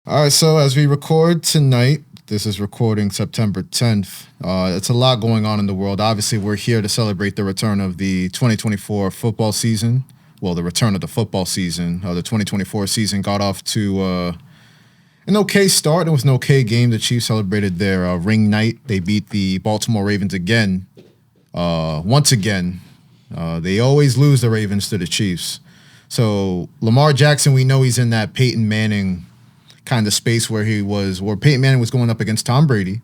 All right, so as we record tonight, this is recording September 10th. It's a lot going on in the world. Obviously, we're here to celebrate the return of the 2024 football season. Well, the return of the football season. The 2024 season got off to an okay start. It was an okay game. The Chiefs celebrated their ring night. They beat the Baltimore Ravens again. Once again, they always lose the Ravens to the Chiefs. So Lamar Jackson, we know he's in that Peyton Manning kind of space where Peyton Manning was going up against Tom Brady.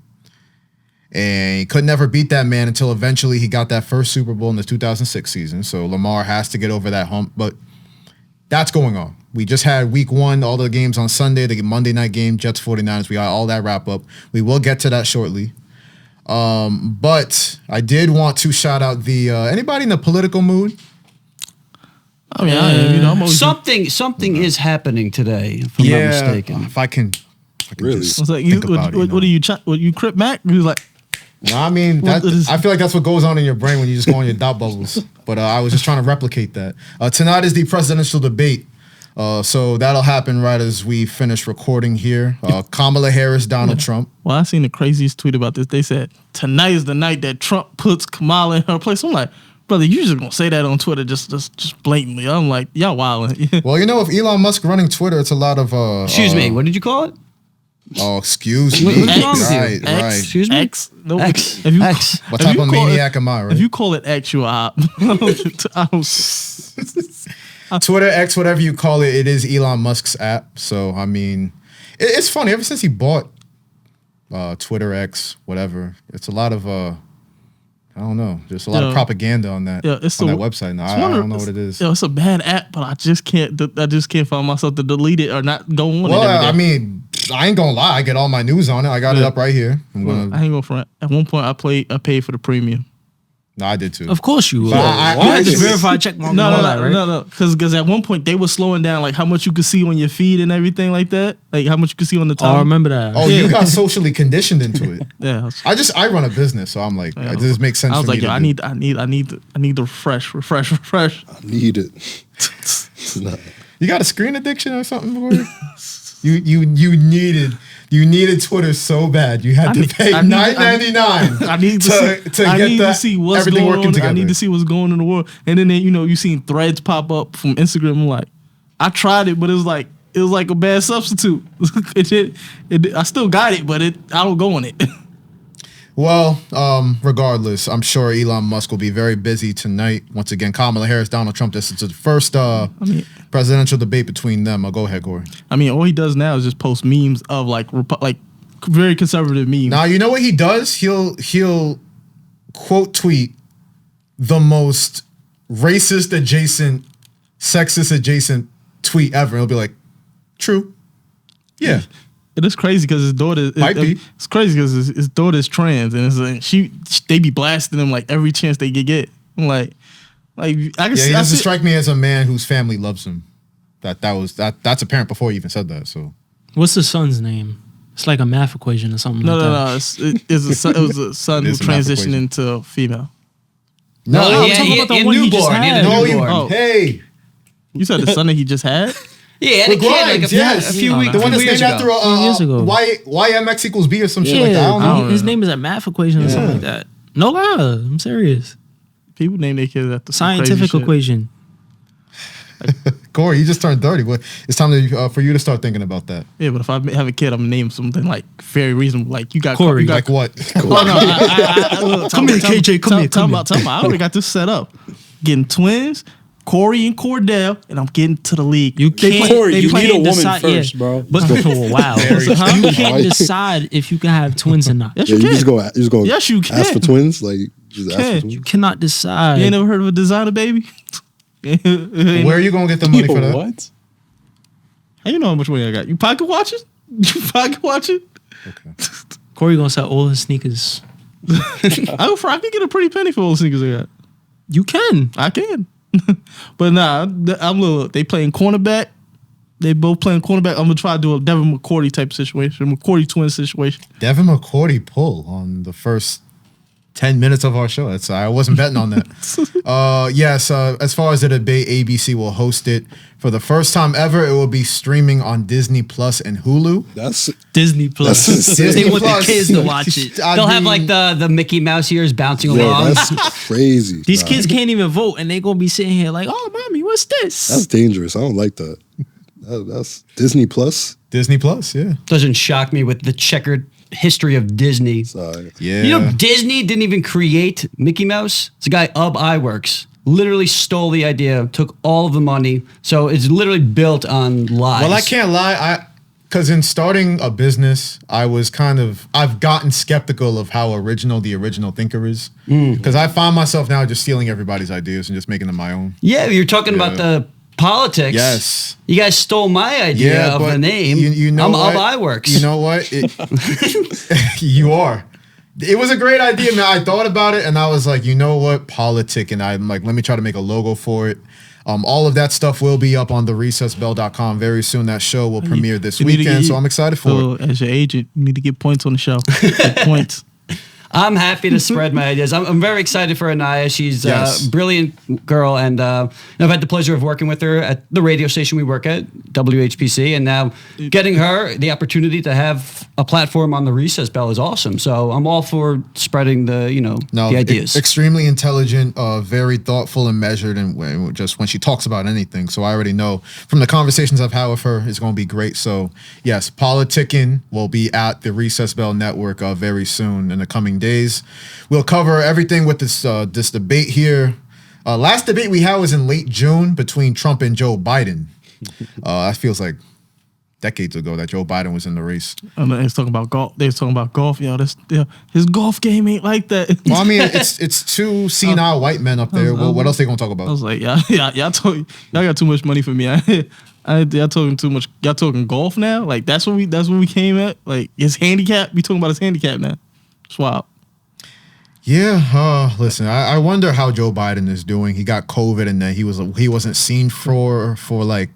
And he could never beat that man until eventually he got that first Super Bowl in the 2006 season. So Lamar has to get over that hump. But that's going on. We just had week one, all the games on Sunday, the Monday night game, Jets 49ers. We got all that wrap up. We will get to that shortly. But I did want to shout out anybody in the political mood? I mean, I'm always something is happening today, if I'm not mistaken. If I can really? just like, think about it. What are you Crip Mac? He was like, no, I mean, I feel like that's what goes on in your brain when you just go on your dot bubbles. But I was just trying to replicate that. Tonight is the presidential debate. So that'll happen right as we finish recording here. Kamala Harris, Donald Trump. Well, I seen the craziest tweet about this. They said, tonight is the night that Trump puts Kamala in her place. I'm like, brother, you just gonna say that on Twitter just blatantly. I'm like, y'all wildin'. Well, if Elon Musk running Twitter, it's a lot of excuse me, what did you call it? Oh, excuse me. Right. Excuse me? X. No, X. X. What type of maniac am I, right? If you call it X, you're a Twitter, X, whatever you call it, it is Elon Musk's app. So, I mean, it's funny. Ever since he bought Twitter, X, whatever, it's a lot of, I don't know, just a lot of propaganda on that that website. No, I don't know what it is. It's a bad app, but I just can't find myself to delete it or not go on it. Well, I mean, I ain't gonna lie. I get all my news on it. I got it up right here. I ain't gonna front. At one point, I paid for the premium. No, I did too. Of course you would. I just verify check my No. Because at one point they were slowing down like how much you could see on your feed and everything like that. Like how much you could see on the top. Oh, I remember that. Oh, you got socially conditioned into it. Yeah. I run a business, so I'm like, this makes sense. I was for like, me I need to refresh. I need it. You got a screen addiction or something, boy? You needed Twitter so bad. You had to pay $9.99. I need to see what's everything going working on. together. I need to see what's going on in the world. And then you seen threads pop up from Instagram. I'm like, I tried it, but it was like a bad substitute. I still got it, but I don't go on it. Well, regardless, I'm sure Elon Musk will be very busy tonight. Once again, Kamala Harris, Donald Trump. This is the first presidential debate between them. Go ahead, Kory. I mean, all he does now is just post memes of like very conservative memes. Now, you know what he does? He'll quote tweet the most racist adjacent, sexist adjacent tweet ever. He'll be like, "True, yeah." It is crazy because his daughter. It's crazy because his daughter's trans, and it's like they be blasting him like every chance they get. I'm like I can he doesn't strike me as a man whose family loves him. That's apparent before he even said that. So, what's the son's name? It's like a math equation or something. No. It was a son who transitioned into female. No, I'm talking about the one he just had. Hey, you said the son that he just had. Yeah, and a few weeks. The one that's named after years ago. YMX equals B or some shit like that. I don't know. His name is a math equation or something like that. No lie, I'm serious. People name their kids after scientific equation. Kory, you just turned 30. It's time for you to start thinking about that. Yeah, but if I have a kid, I'm gonna name something like very reasonable. Like you got Kory. Like what? Come here, KJ. Come here. Tell me. I already got this set up. Getting twins. Kory and Cordell, and I'm getting to the league. You can't. Kory, you need a woman first, bro. But wow, you can't decide if you can have twins or not. Yes, you can. You just go. Yes, you can. Ask for twins, like just ask for twins. You cannot decide. You ain't never heard of a designer baby? Where are you gonna get the money for that? What? How you know how much money I got? You pocket watching? Okay. Kory gonna sell all his sneakers. I can get a pretty penny for all the sneakers I got. You can. I can. But nah, they playing cornerback. They both playing cornerback. I'm gonna try to do a Devin McCourty type situation, McCourty twin situation. Devin McCourty pull on the first 10 minutes of our show. I wasn't betting on that. Yes, as far as the debate, ABC will host it. For the first time ever, it will be streaming on Disney Plus and Hulu. That's Disney Plus. They want the kids to watch it. They'll have like the Mickey Mouse ears bouncing along. That's crazy. These kids can't even vote, and they gonna be sitting here like, "Oh, mommy, what's this?" That's dangerous. I don't like that. That's Disney Plus. Disney Plus, yeah. Doesn't shock me with the checkered history of Disney. Sorry. Yeah. You know, Disney didn't even create Mickey Mouse. It's a guy, Iworks, literally stole the idea, took all of the money. So it's literally built on lies. Well, I can't lie. Because in starting a business, I've gotten skeptical of how original the original thinker is. Because I find myself now just stealing everybody's ideas and just making them my own. Yeah, you're talking about the politics. Yes. You guys stole my idea of the name. You know I'm what? Iworks. You know what? You are. It was a great idea, man. I thought about it and I was like, you know what? Politic. And I'm like, let me try to make a logo for it. All of that stuff will be up on therecessbell.com very soon. That show will premiere this weekend, so I'm excited for it. As your agent, you need to get points on the show. Get points. I'm happy to spread my ideas. I'm very excited for Anaya. She's a brilliant girl, and I've had the pleasure of working with her at the radio station we work at, WHPC, and now getting her the opportunity to have a platform on the Recess Bell is awesome. So I'm all for spreading the ideas. Extremely intelligent, very thoughtful and measured, and just when she talks about anything. So I already know from the conversations I've had with her, it's going to be great. So yes, Politicking will be at the Recess Bell Network very soon in the coming days. We'll cover everything with this debate here. Last debate we had was in late June between Trump and Joe Biden. That feels like decades ago that Joe Biden was in the race. They was talking about golf. They was talking about golf. His golf game ain't like that. Well, I mean, it's two senile white men up there. Well, what else they gonna talk about? I was like, y'all got too much money for me. Y'all talking too much. Y'all talking golf now? Like that's what we came at. Like his handicap. We talking about his handicap now. It's wild. Yeah, listen, I wonder how Joe Biden is doing. He got COVID and then he wasn't seen for like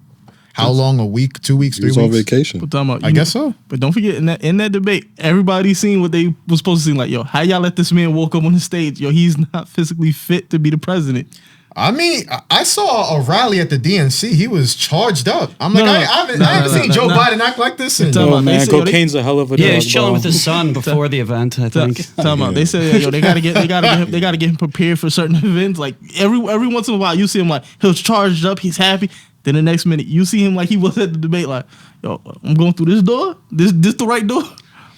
how long? A week, 2 weeks, 3 weeks? He was on vacation. I guess so. But don't forget, in that debate, everybody seen what they was supposed to see. Like, yo, how y'all let this man walk up on the stage? Yo, he's not physically fit to be the president. I mean, I saw a rally at the DNC. He was charged up. I'm like, I haven't seen Joe Biden act like this. Oh man, cocaine's a hell of a drug. Yeah, he's chilling with his son before the event. I think. They said, yo, they gotta get him prepared for certain events. Like every once in a while, you see him like he's charged up, he's happy. Then the next minute, you see him like he was at the debate. Like, yo, I'm going through this door. This the right door.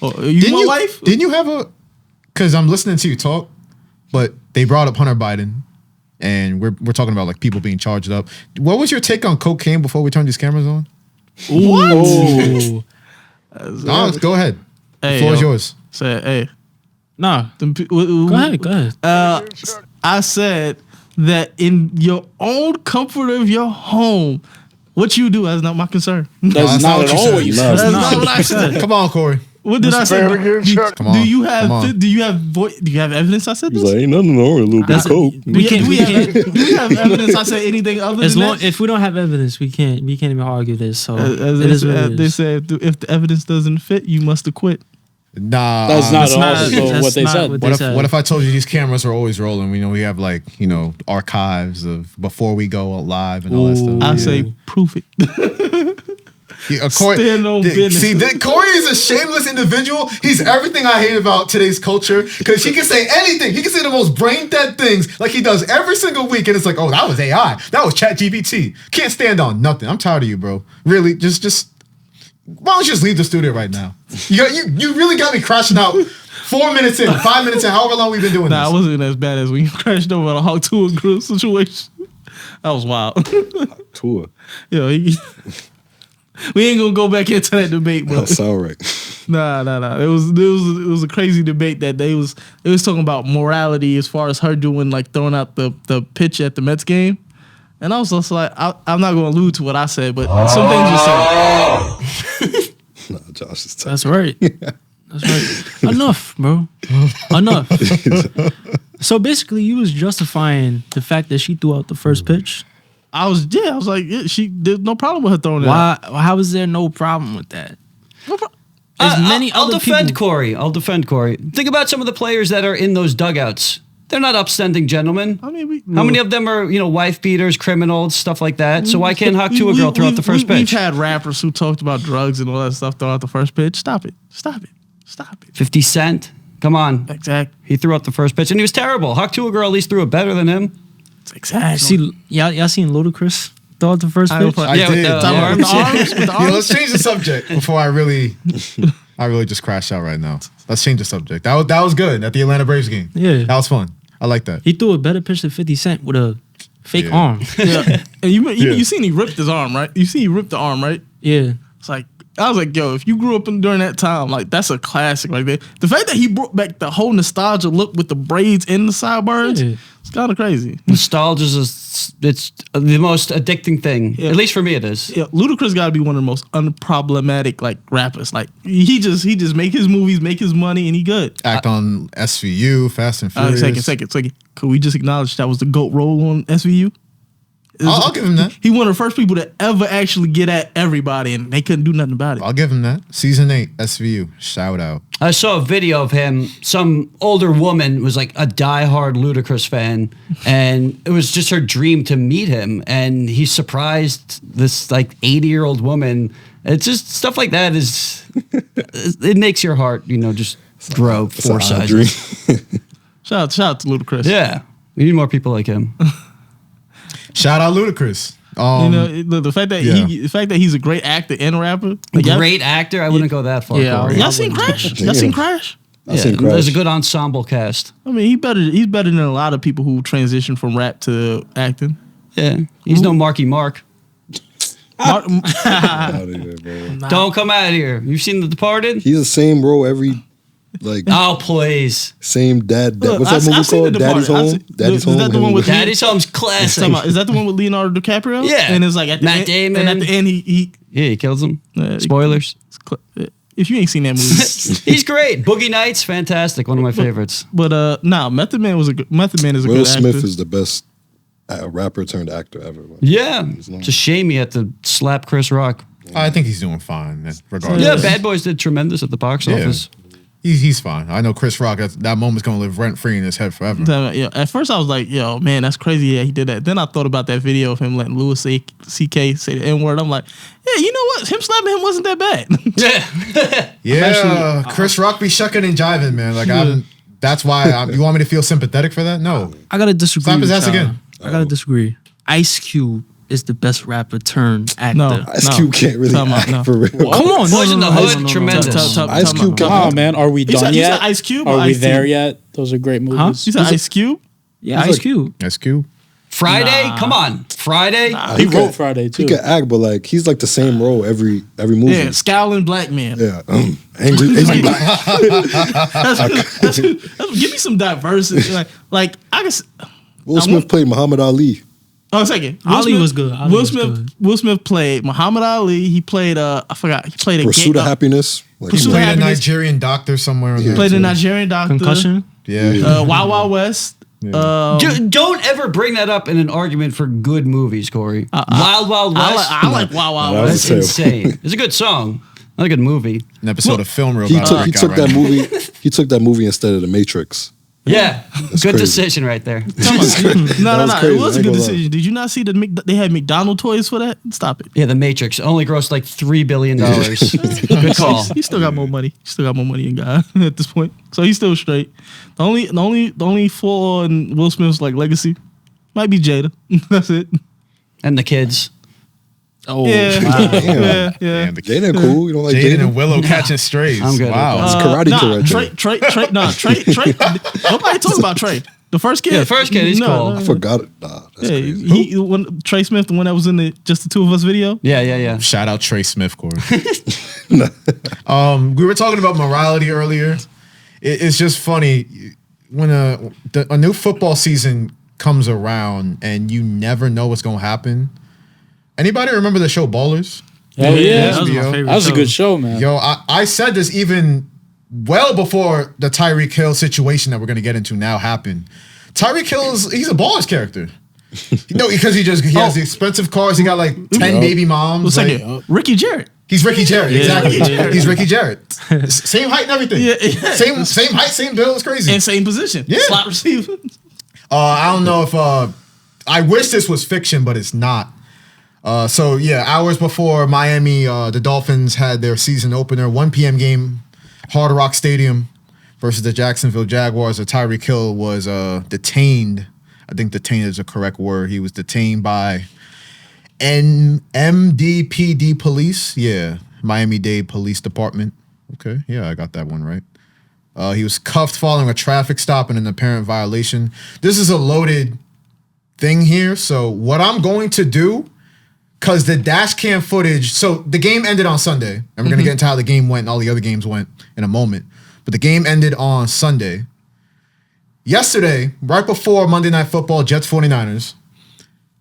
Oh, my wife? Didn't you have a? Because I'm listening to you talk, but they brought up Hunter Biden. And we're talking about like people being charged up. What was your take on cocaine before we turned these cameras on? What? No, go ahead. Hey, the floor is yours. Say, hey. Nah. Go ahead. I said that in your own comfort of your home, what you do is not my concern. That's not at all what you said. That's not what I said. Come on, Kory. What did I say? Come on. Do you have evidence? I said this. He's like, ain't nothing wrong with a little bit of coke. Do we have evidence? I said anything other than that? If we don't have evidence, we can't even argue this. So they said if the evidence doesn't fit, you must acquit. Nah, that's not also what they said. What if I told you these cameras are always rolling? We have like archives of before we go live and all that stuff. I say proof it. Stand on business. See, Kory is a shameless individual. He's everything I hate about today's culture because he can say anything. He can say the most brain dead things like he does every single week, and it's like, oh, that was AI. That was ChatGPT. Can't stand on nothing. I'm tired of you, bro. Really, just why don't you just leave the studio right now? You really got me crashing out 4 minutes in, 5 minutes in, however long we've been doing this. Nah, it wasn't as bad as when you crashed over on a Hawk Tour group situation. That was wild. Tour. We ain't gonna go back into that debate, bro. That's all right. Nah. It was a crazy debate that they was talking about morality as far as her doing like throwing out the pitch at the Mets game, and I was just like, I'm not gonna allude to what I said, but some things were said. Nah, Josh is That's right. That's right. Enough, bro. Enough. So basically, you was justifying the fact that she threw out the first pitch. I was like, there's no problem with her throwing it out. How is there no problem with that? There's many I'll other defend people. Kory. I'll defend Kory. Think about some of the players that are in those dugouts. They're not upstanding gentlemen. I mean, How many of them are, wife beaters, criminals, stuff like that? So why can't Hawk to a girl throughout the first pitch? We've had rappers who talked about drugs and all that stuff throughout the first pitch. Stop it. 50 Cent. Come on. Exactly. He threw out the first pitch and he was terrible. Hawk to a girl at least threw it better than him. Exactly. See, y'all seen Ludacris throw out the first pitch? I Yeah, with did. the Arms, with the arms. Let's change the subject before I really just crash out right now. Let's change the subject. That was good at the Atlanta Braves game. Yeah. That was fun. I like that. He threw a better pitch than 50 Cent with a fake Yeah. arm. Yeah. And you seen he ripped his arm, right? You see he ripped the arm, right? Yeah. It's like, I was like, yo, if you grew up during that time, like, that's a classic. Like, the fact that he brought back the whole nostalgia look with the braids and the sideburns, Yeah. it's kind of crazy. Nostalgia is it's the most addicting thing. Yeah. At least for me, it is. Yeah, Ludacris got to be one of the most unproblematic, like, rappers. Like, he just make his movies, make his money, and he good. Act on SVU, Fast and Furious. Second. Could we just acknowledge that was the GOAT role on SVU? I'll give him that. He one of the first people to ever actually get at everybody, and they couldn't do nothing about it. I'll give him that. Season 8, SVU. Shout out. I saw a video of him. Some older woman was like a diehard Ludacris fan, and it was just her dream to meet him. And he surprised this like 80-year-old woman. It's just stuff like that it makes your heart, just grow It's four an odd sizes. dream. Shout out to Ludacris. Yeah, we need more people like him. Shout out Ludacris. The fact that yeah. the fact that he's a great actor and rapper. Like, Great actor. I wouldn't go that far. Yeah, Kory. y'all seen Crash? Y'all seen Crash? I seen There's Crash. a good ensemble cast. I mean, he's better than a lot of people who transition from rap to acting. Yeah, he's no Marky Mark. Mark, Outta here, bro. Don't come out here. You've seen The Departed? He's the same role every, Oh, please. same dad. Look, What's that I've movie seen called? The Daddy's Departed. Home? Daddy's Is Home. that the one with Daddy's Home's classic. Is that the one with Leonardo DiCaprio? Yeah. And it's like at the Matt end, Damon. And at the end, he Yeah, he kills him. Uh, Spoilers. if you ain't seen that movie, He's great. Boogie Nights, fantastic. One of my favorites. but Method Man is a Will good Smith actor. is the best rapper turned actor ever. Like, Yeah. It's a shame he had to slap Chris Rock. I think he's doing fine, regardless. Yeah, Bad Boys did tremendous at the box office. He's fine. I know Chris Rock, that moment's going to live rent-free in his head forever. Yeah, at first I was like, yo, man, that's crazy. Yeah, he did that. Then I thought about that video of him letting Louis C.K. say the N-word. I'm like, yeah, you know what? Him slapping him wasn't that bad. Yeah. Yeah, Chris Rock be shucking and jiving, man. Like, that's why you want me to feel sympathetic for that? No. I gotta disagree. Slap his with ass y'all. again. I gotta disagree. Ice Cube is the best rapper turned actor. No. Ice Cube can't really Time out, act no. for real. Come on, Boys in the Hood, no. tremendous. Ice Cube Uh-huh. Come on, man. Are we You done said yet? Ice Cube or Are we Ice-T? there yet? Those are great movies. You said Ice Cube? Yeah, He's Ice like- Cube. That's cute. Friday? Come on. Friday? He wrote Friday too. He can act, but like he's like the same role every movie. Yeah, scowling black man. Yeah, angry black. Give me some diversity. like I guess. Will Smith played Muhammad Ali. Oh, a second. Ali was good. Ali Will was Smith. good. Will Smith played Muhammad Ali. He played. I forgot. He played a Pursuit of Happiness. Like, Pursuit He of played a Happiness. Nigerian doctor somewhere. Yeah. Played a Nigerian doctor. Concussion. Yeah. Wild Wild West. Don't ever bring that up in an argument for good movies, Kory. Wild Wild West. I like Wild Wild No, that West. was That's insane. It's a good song. Not a good movie. An episode of Film Reel. he about took, to he break took out that right now. movie. He took that movie instead of The Matrix. Yeah. Good crazy. decision right there. No. That was It was crazy, a I good ain't gonna lie. decision. Did you not see they had McDonald toys for that? Stop it. Yeah, The Matrix only grossed like $3 billion. Good call. He still got more money. He still got more money than God at this point. So he's still straight. The only flaw in Will Smith's like legacy might be Jada. That's it. And the kids. Oh, Yeah. Damn. Yeah. Damn, the Jaden cool. You don't like Jaden Jaden? and Willow catching strays. I'm good. Wow. It's karate nah, kid right Trey. there. Nobody talk about Trey. The first kid. Yeah, the first kid, he's cool. I forgot it. Nah, that's Yeah, crazy. Trey Smith, the one that was in the Just the Two of Us video. Yeah. Shout out Trey Smith, Kory. We were talking about morality earlier. It's just funny when a new football season comes around and you never know what's going to happen. Anybody remember the show Ballers? Hell yeah. that was my HBO. favorite. That was a show. good show, man. Yo, I said this even well before the Tyreek Hill situation that we're going to get into now happened. Tyreek Hill he's a Ballers character. No, because he has the expensive cars. He got like 10 baby moms. Second, Ricky Jarrett. He's Ricky Jarrett, exactly. Yeah. He's Ricky Jarrett. Same height and everything. Yeah. Same height, same build. It's crazy. And same position. Yeah. Slot receiver. I don't know if I wish this was fiction, but it's not. So yeah, hours before Miami, the Dolphins had their season opener, 1 p.m. game, Hard Rock Stadium versus the Jacksonville Jaguars. Tyreek Hill was detained. I think detained is a correct word. He was detained by MDPD police. Yeah, Miami-Dade Police Department. Okay, yeah, I got that one right. He was cuffed following a traffic stop and an apparent violation. This is a loaded thing here. So what I'm going to do, because the dash cam footage, so the game ended on Sunday. And we're going to get into how the game went and all the other games went in a moment. But the game ended on Sunday. Yesterday, right before Monday Night Football, Jets 49ers,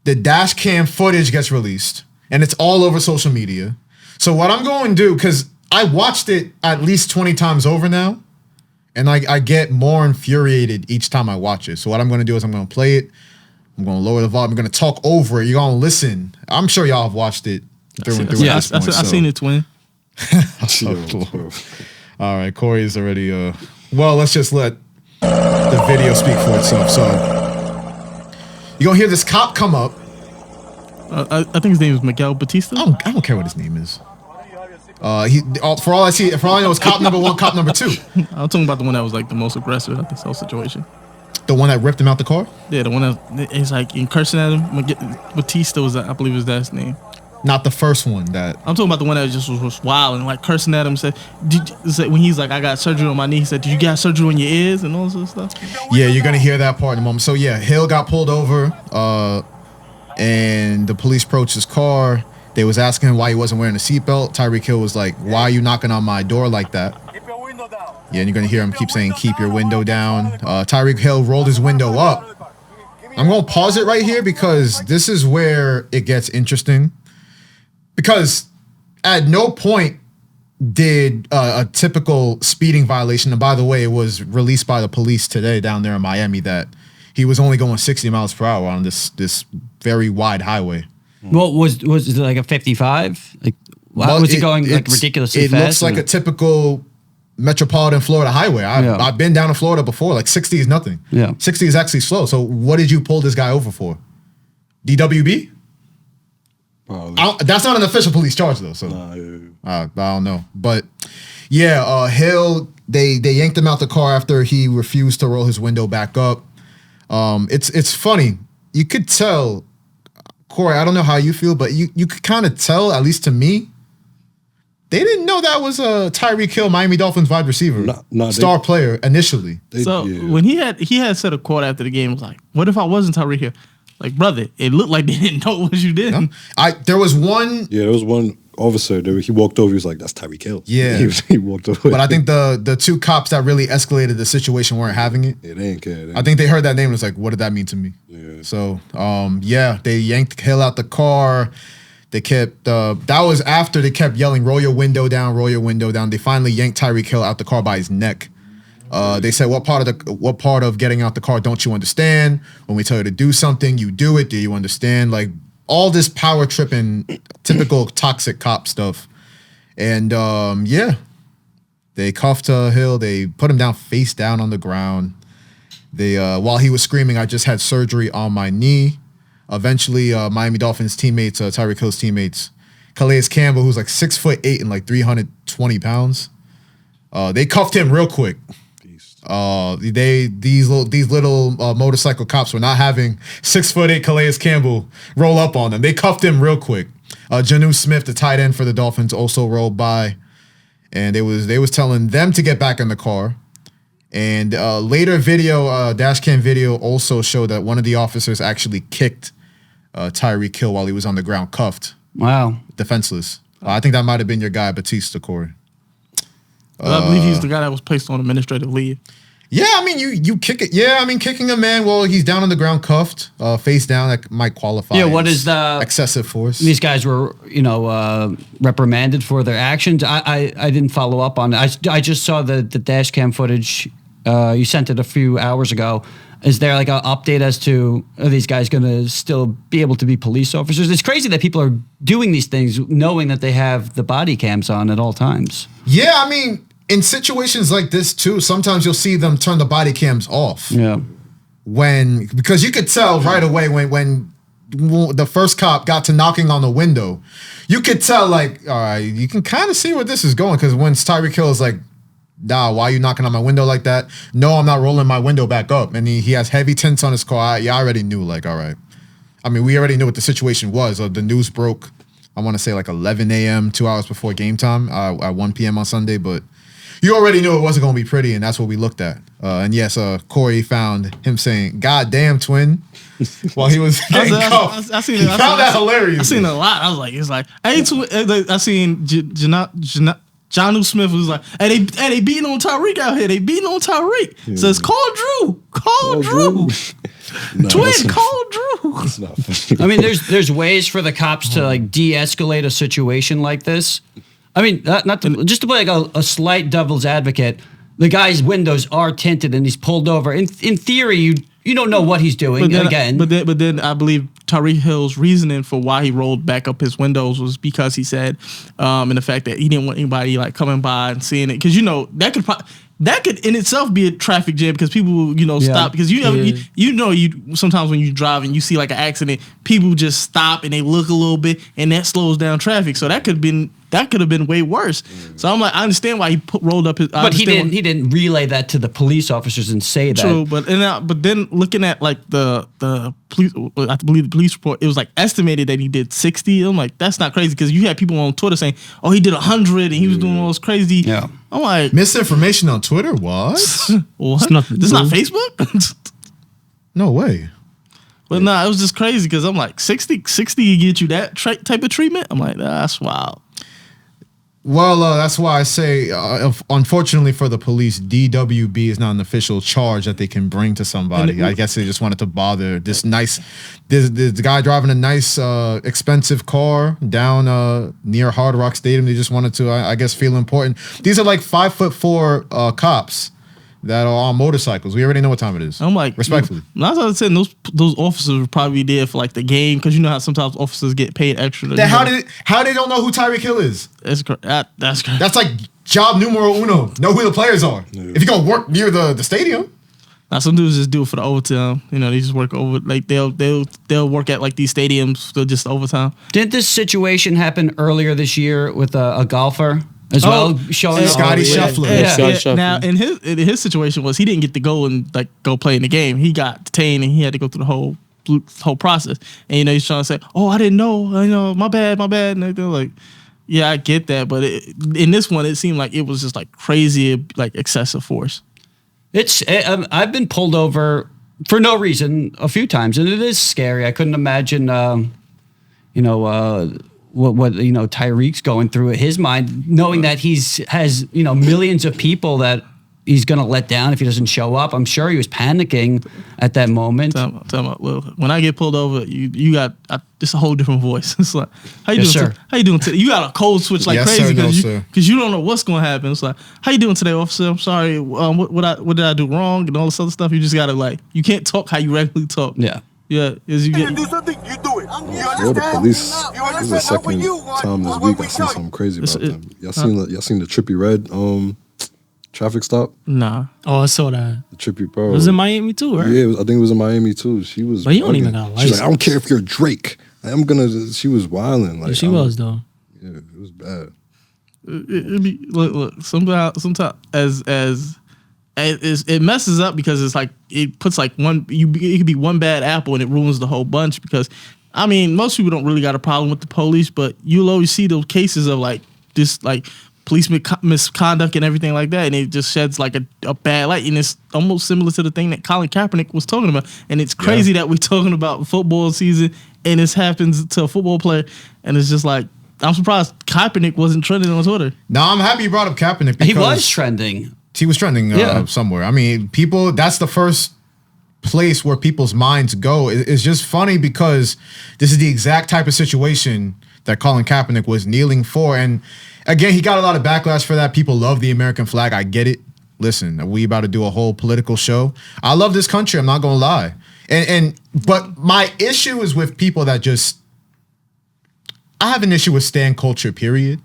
the dash cam footage gets released. And it's all over social media. So what I'm going to do, because I watched it at least 20 times over now. And I get more infuriated each time I watch it. So what I'm going to do is I'm going to play it. I'm going to lower the volume. I'm going to talk over it. You're going to listen. I'm sure y'all have watched it through and through. Yeah, I've seen it, twin. All right, Kory is already. Well, let's just let the video speak for itself. So you're going to hear this cop come up. I think his name is Miguel Batista. I don't care what his name is. For all I know, it's cop number 1, cop number 2. I'm talking about the one that was like the most aggressive at this whole situation. The one that ripped him out the car? Yeah, the one that is like cursing at him. Batista was, I believe, was that name. Not the first one. That I'm talking about the one that just was wild and like cursing at him. Said, when he's like, I got surgery on my knee. He said, did you get surgery on your ears and all this stuff? Yeah, you're gonna hear that part in a moment. So yeah, Hill got pulled over, and the police approached his car. They was asking him why he wasn't wearing a seatbelt. Tyreek Hill was like, why are you knocking on my door like that? Yeah, and you're going to hear him keep saying, keep your window down. Tyreek Hill rolled his window up. I'm going to pause it right here because this is where it gets interesting. Because at no point did a typical speeding violation, and by the way, it was released by the police today down there in Miami that he was only going 60 miles per hour on this very wide highway. Well, was it like a 55? Like, was he going like ridiculously fast? It looks like a typical metropolitan Florida highway. I've been down in Florida before. Like 60 is nothing. Yeah, 60 is actually slow. So what did you pull this guy over for? DWB? That's not an official police charge though. So I don't know. But yeah, Hill, they yanked him out the car after he refused to roll his window back up. It's funny. You could tell. Kory, I don't know how you feel, but you could kind of tell, at least to me, they didn't know that was a Tyreek Hill, Miami Dolphins wide receiver, star player initially. When he had said a quote after the game, was like, "What if I wasn't Tyreek Hill?" Like, brother, it looked like they didn't know what you did. No? There was one. Yeah, there was one officer. He walked over. He was like, "That's Tyreek Hill." Yeah, he walked over. But I think the two cops that really escalated the situation weren't having it. Yeah, they ain't care. I think they heard that name and was like, "What did that mean to me?" Yeah. So, they yanked Hill out the car. They kept. That was after they kept yelling, "Roll your window down! Roll your window down!" They finally yanked Tyreek Hill out the car by his neck. They said, what part of getting out the car don't you understand? When we tell you to do something, you do it. Do you understand? Like all this power tripping, typical toxic cop stuff. And they cuffed Hill. They put him down face down on the ground. They while he was screaming, "I just had surgery on my knee." Eventually, Miami Dolphins teammates, Tyreek Hill's teammates, Calais Campbell, who's like 6'8" and like 320 pounds, they cuffed him real quick. These little motorcycle cops were not having 6'8" Calais Campbell roll up on them. They cuffed him real quick. Jonnu Smith, the tight end for the Dolphins, also rolled by, and they was telling them to get back in the car. And later video, dash cam video also showed that one of the officers actually kicked Tyreek Hill while he was on the ground cuffed. Wow, defenseless. I think that might have been your guy Batista, Kory. I believe he's the guy that was placed on administrative leave. Yeah, I mean, you kick it. Yeah, I mean, kicking a man while he's down on the ground cuffed, face down, that might qualify. Yeah, what is the excessive force? These guys were, reprimanded for their actions. I didn't follow up on it. I just saw the dash cam footage. You sent it a few hours ago, Is there like an update as to are these guys going to still be able to be police officers? It's crazy that people are doing these things knowing that they have the body cams on at all times. Yeah, I mean, in situations like this too, sometimes you'll see them turn the body cams off. Yeah. Because you could tell right away when the first cop got to knocking on the window, you could tell like, all right, you can kind of see where this is going. Because when Tyreek Hill is like, nah, why are you knocking on my window like that? No, I'm not rolling my window back up. And he has heavy tints on his car. I already knew, like, all right. I mean, we already knew what the situation was. The news broke, I want to say like 11 a.m., 2 hours before game time at 1 p.m. on Sunday. But you already knew it wasn't going to be pretty, and that's what we looked at. And yes, Kory found him saying, "God damn, twin," while he was getting cuffed. I seen he found that hilarious. I seen it a lot. I was like, it's like, hey, I seen Jonnu Smith was like, hey, they beating on Tyreek out here. They beating on Tyreek. Yeah. Says, call Drew. Call Drew. Twin, call Drew. That's not funny. I mean, there's ways for the cops to like de-escalate a situation like this. I mean, just to play like a slight devil's advocate, the guy's windows are tinted and he's pulled over. In theory, you don't know what he's doing again. But then I believe Tyreek Hill's reasoning for why he rolled back up his windows was because he said, and the fact that he didn't want anybody like coming by and seeing it, because that could in itself be a traffic jam because people stop because you sometimes when you drive and you see like an accident, people just stop and they look a little bit and that slows down traffic. So that could have been way worse. So I'm like, I understand why he rolled up his. But he didn't relay that to the police officers and say that. True, but then looking at like the police, I believe the police report, it was like estimated that he did 60. I'm like, that's not crazy because you had people on Twitter saying, oh, he did 100 and he was doing all this crazy. Yeah. I'm like, misinformation on Twitter. What? What? It's nothing This is not true. Facebook. No way. But nah, it was just crazy because I'm like 60 get you that type of treatment. I'm like, that's wild. Well, that's why I say, unfortunately for the police, DWB is not an official charge that they can bring to somebody. I guess they just wanted to bother this guy driving a nice, expensive car down near Hard Rock Stadium. They just wanted to, I guess, feel important. These are like 5'4" cops that are on motorcycles. We already know what time it is. I'm like, respectfully. That's what I was saying. Those officers were probably there for like the game because you know how sometimes officers get paid extra. How they don't know who Tyreek Hill is? That's crazy. That's like job numero uno. Know who the players are. Yeah. If you're gonna work near the stadium. Now some dudes just do it for the overtime. They just work over. Like they'll work at like these stadiums for just overtime. Didn't this situation happen earlier this year with a golfer? As well, showing Scotty Scheffler. Yeah. Now, in his situation was he didn't get to go and like go play in the game. He got detained and he had to go through the whole process. And he's trying to say, "Oh, I didn't know. My bad." And they're like, "Yeah, I get that." But in this one, it seemed like it was just like crazy, like excessive force. I've been pulled over for no reason a few times, and it is scary. I couldn't imagine, what Tyreek's going through in his mind, knowing that has millions of people that he's gonna let down if he doesn't show up. I'm sure he was panicking at that moment. When I get pulled over, you got just a whole different voice. It's like, how you doing? Sir. How you doing today? You got a code switch like crazy because you don't know what's gonna happen. It's like, how you doing today, officer? I'm sorry. What did I do wrong and all this other stuff? You just gotta you can't talk how you regularly talk. Yeah. Yeah, as you get. Do something, you do it. The police. This is the second time this week I seen something crazy about them. Y'all seen the Trippie Red traffic stop? Nah. Oh, I saw that. The Trippie, bro. It was in Miami too, right? Yeah, I think it was in Miami too. She was. But you don't even got a license. She's like, I don't care if you're Drake. She was wilding. Like she was though. Yeah, it was bad. It be look. Sometimes it messes up because it's like it puts like it could be one bad apple and it ruins the whole bunch because I mean most people don't really got a problem with the police, but you'll always see those cases of like this like police misconduct and everything like that, and it just sheds like a bad light, and it's almost similar to the thing that Colin Kaepernick was talking about, and it's crazy that we're talking about football season and this happens to a football player, and it's just like I'm surprised Kaepernick wasn't trending on Twitter. No, I'm happy you brought up Kaepernick because he was trending. He was trending somewhere. I mean, that's the first place where people's minds go. It's just funny because this is the exact type of situation that Colin Kaepernick was kneeling for. And again, he got a lot of backlash for that. People love the American flag. I get it. listen, we about to do a whole political show. I love this country. I'm not gonna lie. But my issue is with people that just. I have an issue with stan culture. Period.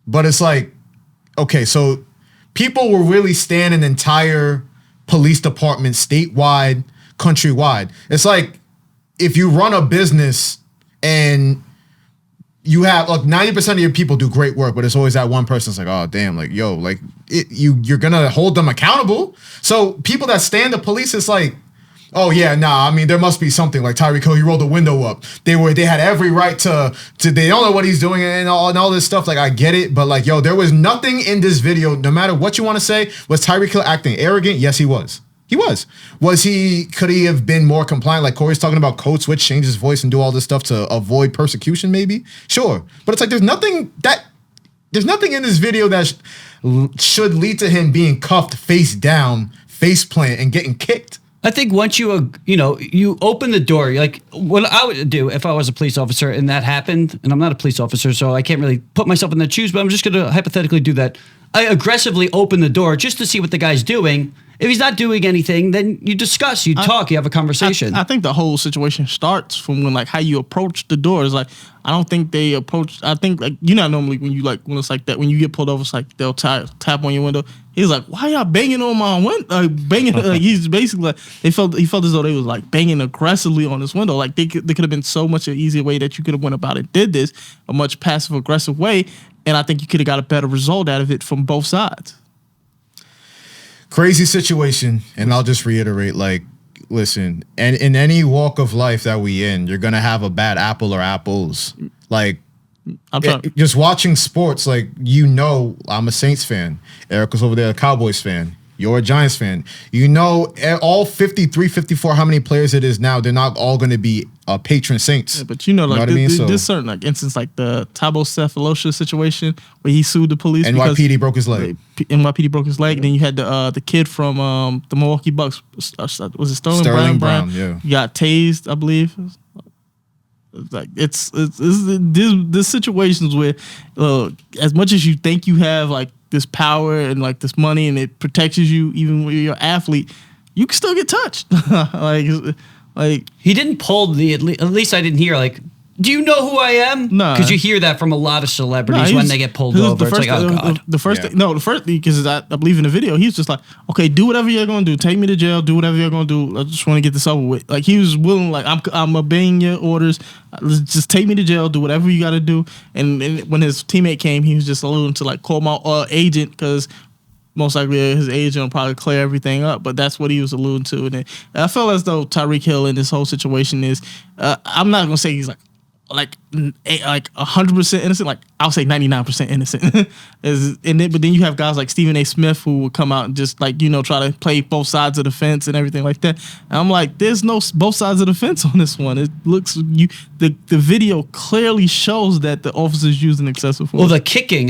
But it's like, okay, so people will really stan an entire police department statewide, countrywide. It's like if you run a business and you have like 90% of your people do great work, but it's always that one person that's like, oh damn, like yo, like you're gonna hold them accountable. So people that stan the police, it's like, oh yeah, nah. I mean, there must be something like Tyreek Hill. He rolled the window up. They had every right to. They don't know what he's doing and all this stuff. Like I get it, but like yo, there was nothing in this video. No matter what you want to say, was Tyreek Hill acting arrogant? Yes, he was. He was. Was he? Could he have been more compliant? Like Kory's talking about, code switch, change his voice, and do all this stuff to avoid persecution. Maybe, sure, but it's like there's nothing in this video that should lead to him being cuffed face down, face plant, and getting kicked. I think once you open the door, like what I would do if I was a police officer and that happened, and I'm not a police officer, so I can't really put myself in their shoes, but I'm just going to hypothetically do that. I aggressively open the door just to see what the guy's doing. If he's not doing anything, then you discuss, you talk, you have a conversation. I think the whole situation starts from when like how you approach the door. Is like I don't think they approach. I think like normally when it's like that, when you get pulled over, it's like they'll tap on your window. He's like, why y'all banging on my window? Like banging. Like he's basically like he felt as though they was like banging aggressively on his window. Like there could have been so much an easier way that you could have went about it. Did this a much passive aggressive way, and I think you could have got a better result out of it from both sides. Crazy situation, and I'll just reiterate, like, listen, and in any walk of life that we in, you're gonna have a bad apple or apples. Like, just watching sports, like, I'm a Saints fan. Erik was over there, a Cowboys fan. You're a Giants fan. All 53, 54, how many players it is now, they're not all going to be patron Saints. Yeah, but this certain like instance, like the Thabo Cephalosha situation where he sued the police. NYPD broke his leg. NYPD broke his leg. And then you had the kid from the Milwaukee Bucks. Was it Sterling Brown? Yeah. He got tased, I believe. Like this situations where as much as you think you have like this power and like this money and it protects you even when you're an athlete, you can still get touched. like he didn't pull at least I didn't hear like, do you know who I am? No, because you hear that from a lot of celebrities when they get pulled over. It's like, oh god. The first because I believe in the video, he's just like, okay, do whatever you're gonna do. Take me to jail. Do whatever you're gonna do. I just want to get this over with. Like he was willing. Like I'm obeying your orders. Just take me to jail. Do whatever you got to do. And when his teammate came, he was just alluding to like call my agent because most likely his agent will probably clear everything up. But that's what he was alluding to. And I felt as though Tyreek Hill in this whole situation is. I'm not gonna say he's like 100% innocent. Like I'll say 99% innocent. But then you have guys like Stephen A. Smith who will come out and just like try to play both sides of the fence and everything like that. And I'm like, there's no both sides of the fence on this one. It looks the video clearly shows that the officer's using excessive force. Well, the kicking,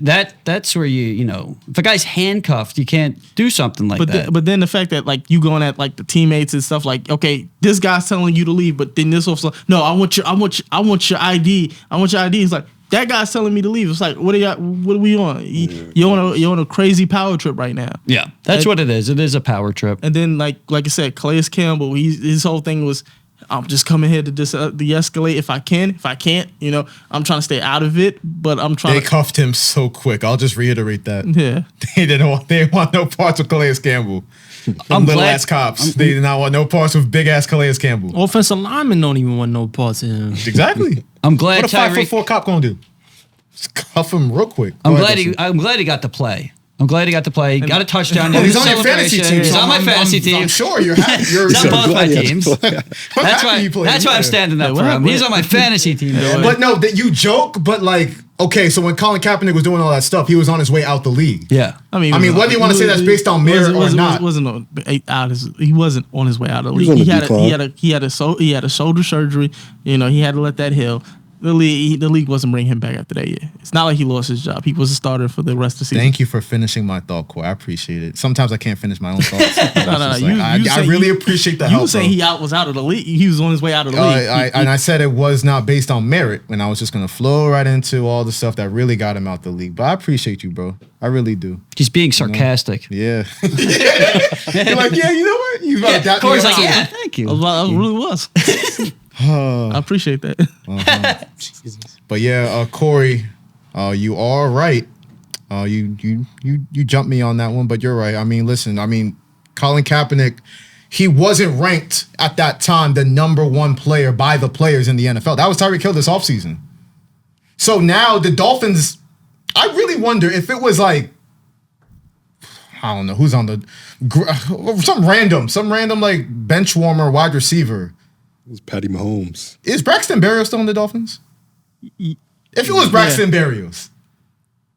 that's where if a guy's handcuffed, you can't do something like that. But then the fact that like you going at like the teammates and stuff like, okay, this guy's telling you to leave, but then this officer, no, I want your ID. I want your ID. It's like that guy's telling me to leave. It's like, what are we on? You're on a crazy power trip right now. Yeah, that's what it is. It is a power trip. And then like I said, Calais Campbell, his whole thing was, I'm just coming here to de-escalate if I can. If I can't, I'm trying to stay out of it. But I'm trying. They cuffed him so quick. I'll just reiterate that. Yeah, they didn't want no parts with Calais Campbell. Little ass cops. They did not want no parts with big ass Calais Campbell. Offensive linemen don't even want no parts in him. Exactly. I'm glad. What a 5'4" cop gonna do? Just cuff him real quick. I'm glad he got to play. He got a touchdown. He's on your fantasy team. He's on my fantasy team. I'm sure you're happy. He's on both my teams. That's why I'm standing up for him. He's on my fantasy team. But no, that you joke, but like, okay, so when Colin Kaepernick was doing all that stuff, he was on his way out the league. Yeah. I mean, whether you want to say that's based on merit or not, he wasn't on his way out of the league. He had a shoulder surgery. He had to let that heal. The league wasn't bringing him back after that year. It's not like he lost his job. He was a starter for the rest of the season. Thank you for finishing my thought, Kory. I appreciate it. Sometimes I can't finish my own thoughts. No. I really appreciate the help. You were saying he was out of the league. He was on his way out of the league. I said it was not based on merit, and I was just going to flow right into all the stuff that really got him out the league. But I appreciate you, bro. I really do. He's being sarcastic. Yeah. You're like, yeah, you know what? You got that. Kory's like, yeah, thank you. I really was. I appreciate that. But yeah, Kory, you are right. You jumped me on that one, but you're right. I mean, listen, Colin Kaepernick, he wasn't ranked at that time the number one player by the players in the NFL. That was Tyreek Hill this offseason. So now the Dolphins, I really wonder if it was like, I don't know, who's on the, some random like bench warmer wide receiver. It was Patty Mahomes. Is Braxton Berrios still on the Dolphins? If it was Braxton Berrios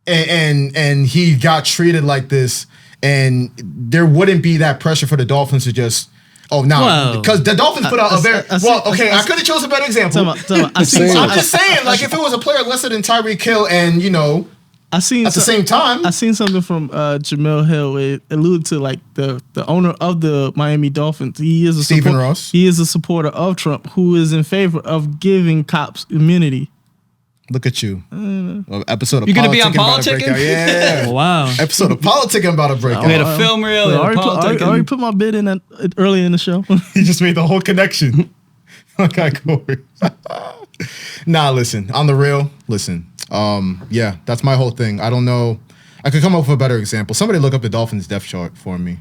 and he got treated like this, and there wouldn't be that pressure for the Dolphins to just, because the Dolphins put out I could have chosen a better example. I'm just saying, like, if it was a player lesser than Tyreek Hill and, at the same time. I seen something from Jamel Hill. It alluded to like the owner of the Miami Dolphins. He is Stephen Ross. He is a supporter of Trump, who is in favor of giving cops immunity. Look at you. Episode of You're going to be on politicking? Yeah. Wow. Episode of politicking about to break out. We had a film reel. I already put my bid in early in the show. He just made the whole connection. Okay, Kory. Nah, listen. On the real, listen. Yeah, that's my whole thing. I don't know. I could come up with a better example. Somebody look up the Dolphins depth chart for me.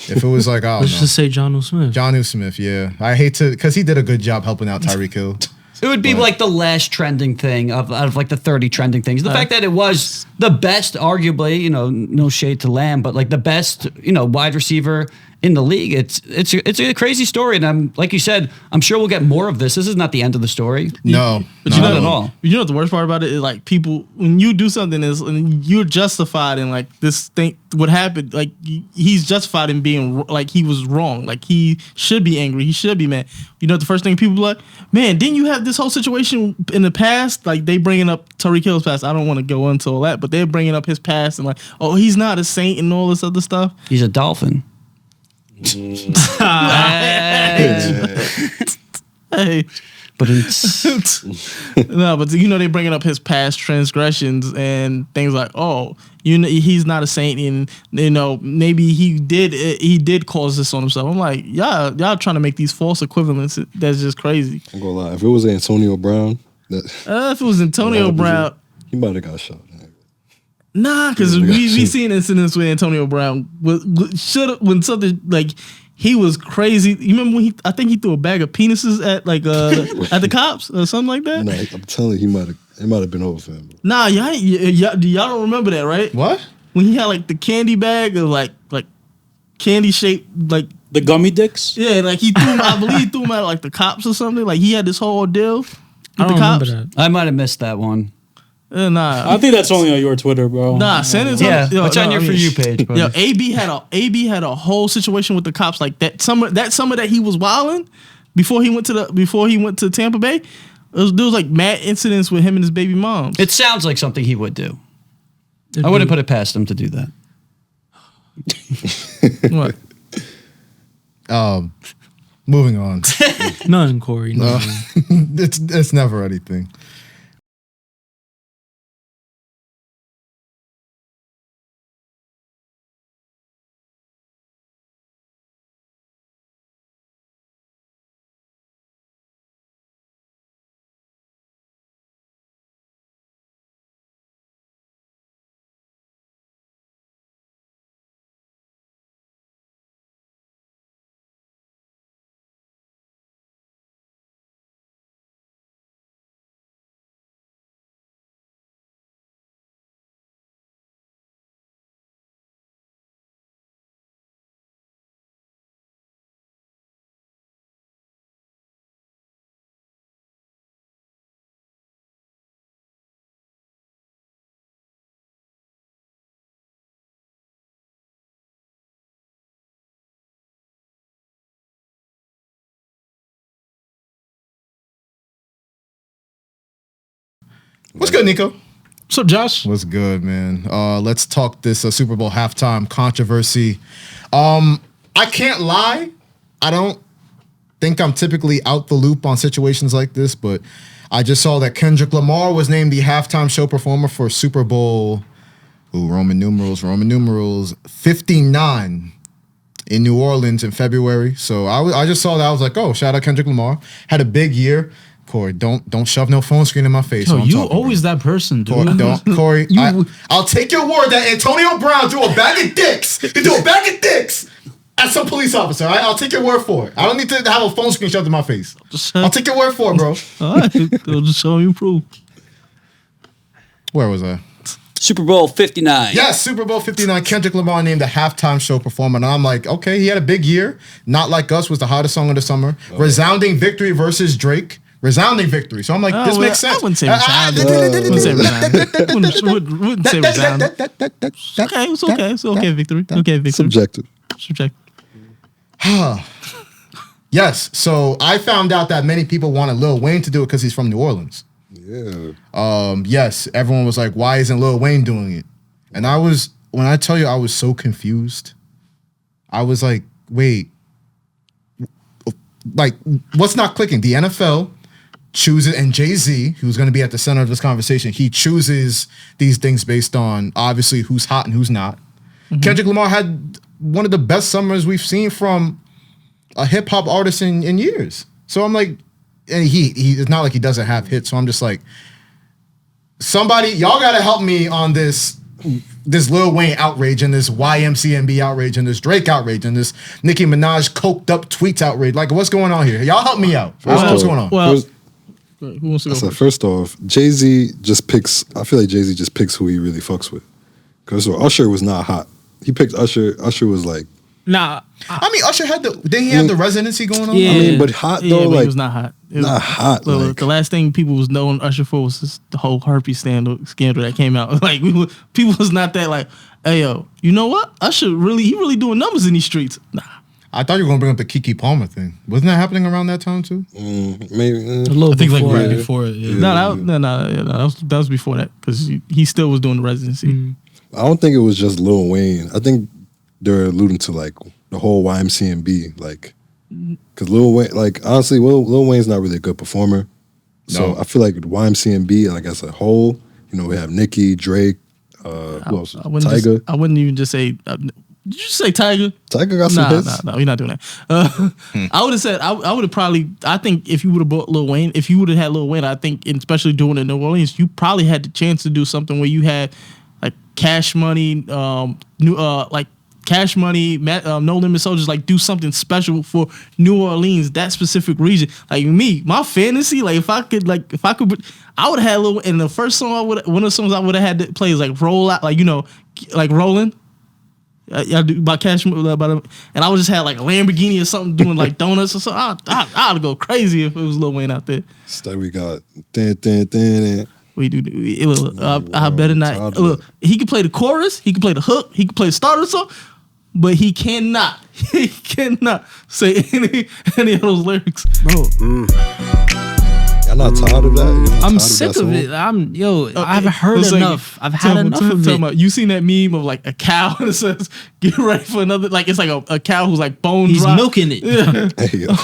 If it was like, I don't know. Let's just say Jonnu Smith. Jonnu Smith, yeah. I hate to, because he did a good job helping out Tyreek Hill. It would be like the last trending thing out of like the 30 trending things. The fact that it was the best, arguably, no shade to Lamb, but like the best, wide receiver in the league. It's a crazy story, and I'm like you said, I'm sure we'll get more of this. This is not the end of the story. No, not at all. You know what the worst part about it is, like, people, when you do something and you're justified in like this thing, what happened, like he's justified in being like he was wrong, like he should be angry, he should be mad. You know what the first thing people are like, man, didn't you have this whole situation in the past? Like they bringing up Tyreek Hill's past. I don't want to go into all that, but they're bringing up his past and like, oh, he's not a saint and all this other stuff. He's a dolphin. Hey. But it's No, but they bringing up his past transgressions and things like, oh, he's not a saint, and maybe he did cause this on himself. I'm like, y'all trying to make these false equivalents. That's just crazy. I'm gonna lie. If it was Antonio Brown, if it was Antonio Brown, he might have got shot. Nah, because we seen incidents with Antonio Brown when something like he was crazy. You remember when I think he threw a bag of penises at like at the cops or something like that? Nah, I'm telling you, it might have been over for him. Bro. Nah, y'all don't remember that, right? What? When he had like the candy bag of like candy shaped like the gummy dicks? Yeah, like he threw I believe he threw them at like the cops or something. Like he had this whole deal with I don't the cops. remember that. I might have missed that one. Nah, I think that's only on your Twitter, bro. Nah, send it to Yeah, it's on your For You page. Bro. Yo, AB had a whole situation with the cops like that. Summer that he was wilding before he went to Tampa Bay. There was like mad incidents with him and his baby mom. It sounds like something he would do. I wouldn't put it past him to do that. What? Moving on. None, Kory. No, it's never anything. What's good, Nico? What's up, Josh? What's good, man? Let's talk this Super Bowl halftime controversy. I can't lie. I don't think I'm typically out the loop on situations like this, but I just saw that Kendrick Lamar was named the halftime show performer for Super Bowl, Roman numerals, 59 in New Orleans in February. So I just saw that. I was like, oh, shout out Kendrick Lamar. Had a big year. Kory, don't shove no phone screen in my face. Yo, you always that person, dude. Kory, I'll take your word that Antonio Brown threw a bag of dicks. He threw a bag of dicks at some police officer. Right? I'll take your word for it. I don't need to have a phone screen shoved in my face. I'll take your word for it, bro. All right, they'll just show you proof. Where was I? Super Bowl 59. Yes, Super Bowl 59. Kendrick Lamar named the halftime show performer. And I'm like, okay, he had a big year. Not Like Us was the hottest song of the summer. Oh. Resounding victory versus Drake. Resounding victory. So I'm like, this makes sense. I wouldn't say resounding. Wouldn't say resounding. Okay, it's okay. It's okay, victory. Okay, victory. Subjective. Yes. So I found out that many people wanted Lil Wayne to do it because he's from New Orleans. Yeah. Yes. Everyone was like, why isn't Lil Wayne doing it? And when I tell you I was so confused, I was like, wait, like, what's not clicking? The NFL chooses, and Jay-Z, who's going to be at the center of this conversation, he chooses these things based on obviously who's hot and who's not. Mm-hmm. Kendrick Lamar had one of the best summers we've seen from a hip hop artist in years. So I'm like, and he it's not like he doesn't have hits. So I'm just like, somebody, y'all got to help me on this Lil Wayne outrage and this YMCMB outrage and this Drake outrage and this Nicki Minaj coked up tweets outrage. Like, what's going on here? Y'all help me out. What's going on? Well, who wants to go first? First off, Jay-Z just picks, I feel like Jay-Z just picks who he really fucks with. Because Usher was not hot. He picked Usher. Usher was like, nah. I mean, Usher had didn't he have the residency going on? Yeah. I mean, but hot though, but like, he was not hot. Not hot. The last thing people was knowing Usher for was just the whole herpes scandal that came out. Like, people was not that like, hey yo, you know what? Usher he really doing numbers in these streets. Nah. I thought you were gonna bring up the Keke Palmer thing. Wasn't that happening around that time too? Maybe a little. I think before, like right yeah. before it. Yeah. No, that was before that because he still was doing the residency. Mm-hmm. I don't think it was just Lil Wayne. I think they're alluding to like the whole YMCMB, like, because Lil Wayne, like, honestly, Lil Wayne's not really a good performer. So I feel like YMCMB, like as a whole, you know, we have Nicki, Drake, who else? Tyga. I wouldn't even just say. Did you say Tyga? Tyga got some hits. No, we're not doing that. I would have said I would have probably. I think if you would have bought Lil Wayne, if you would have had Lil Wayne, I think, especially doing it in New Orleans, you probably had the chance to do something where you had like Cash Money, like Cash Money, No Limit Soldiers, like do something special for New Orleans, that specific region. Like me, my fantasy, like if I could, I would have had Lil Wayne. And the first song one of the songs I would have had to play is like Roll Out, like, you know, like Rolling. I do about Cash, and I would just have like a Lamborghini or something doing like donuts or something. I'd go crazy if it was Lil Wayne out there. So we got dun. We do. I better not. Look, he can play the chorus. He can play the hook. He can play the starter song, but he cannot. He cannot say any of those lyrics, bro. I'm not tired of that. I'm sick of it. I haven't heard enough. I've had enough of it. You seen that meme of like a cow that says, "Get ready for another." Like it's like a cow who's like bone dry. He's milking it. Yeah.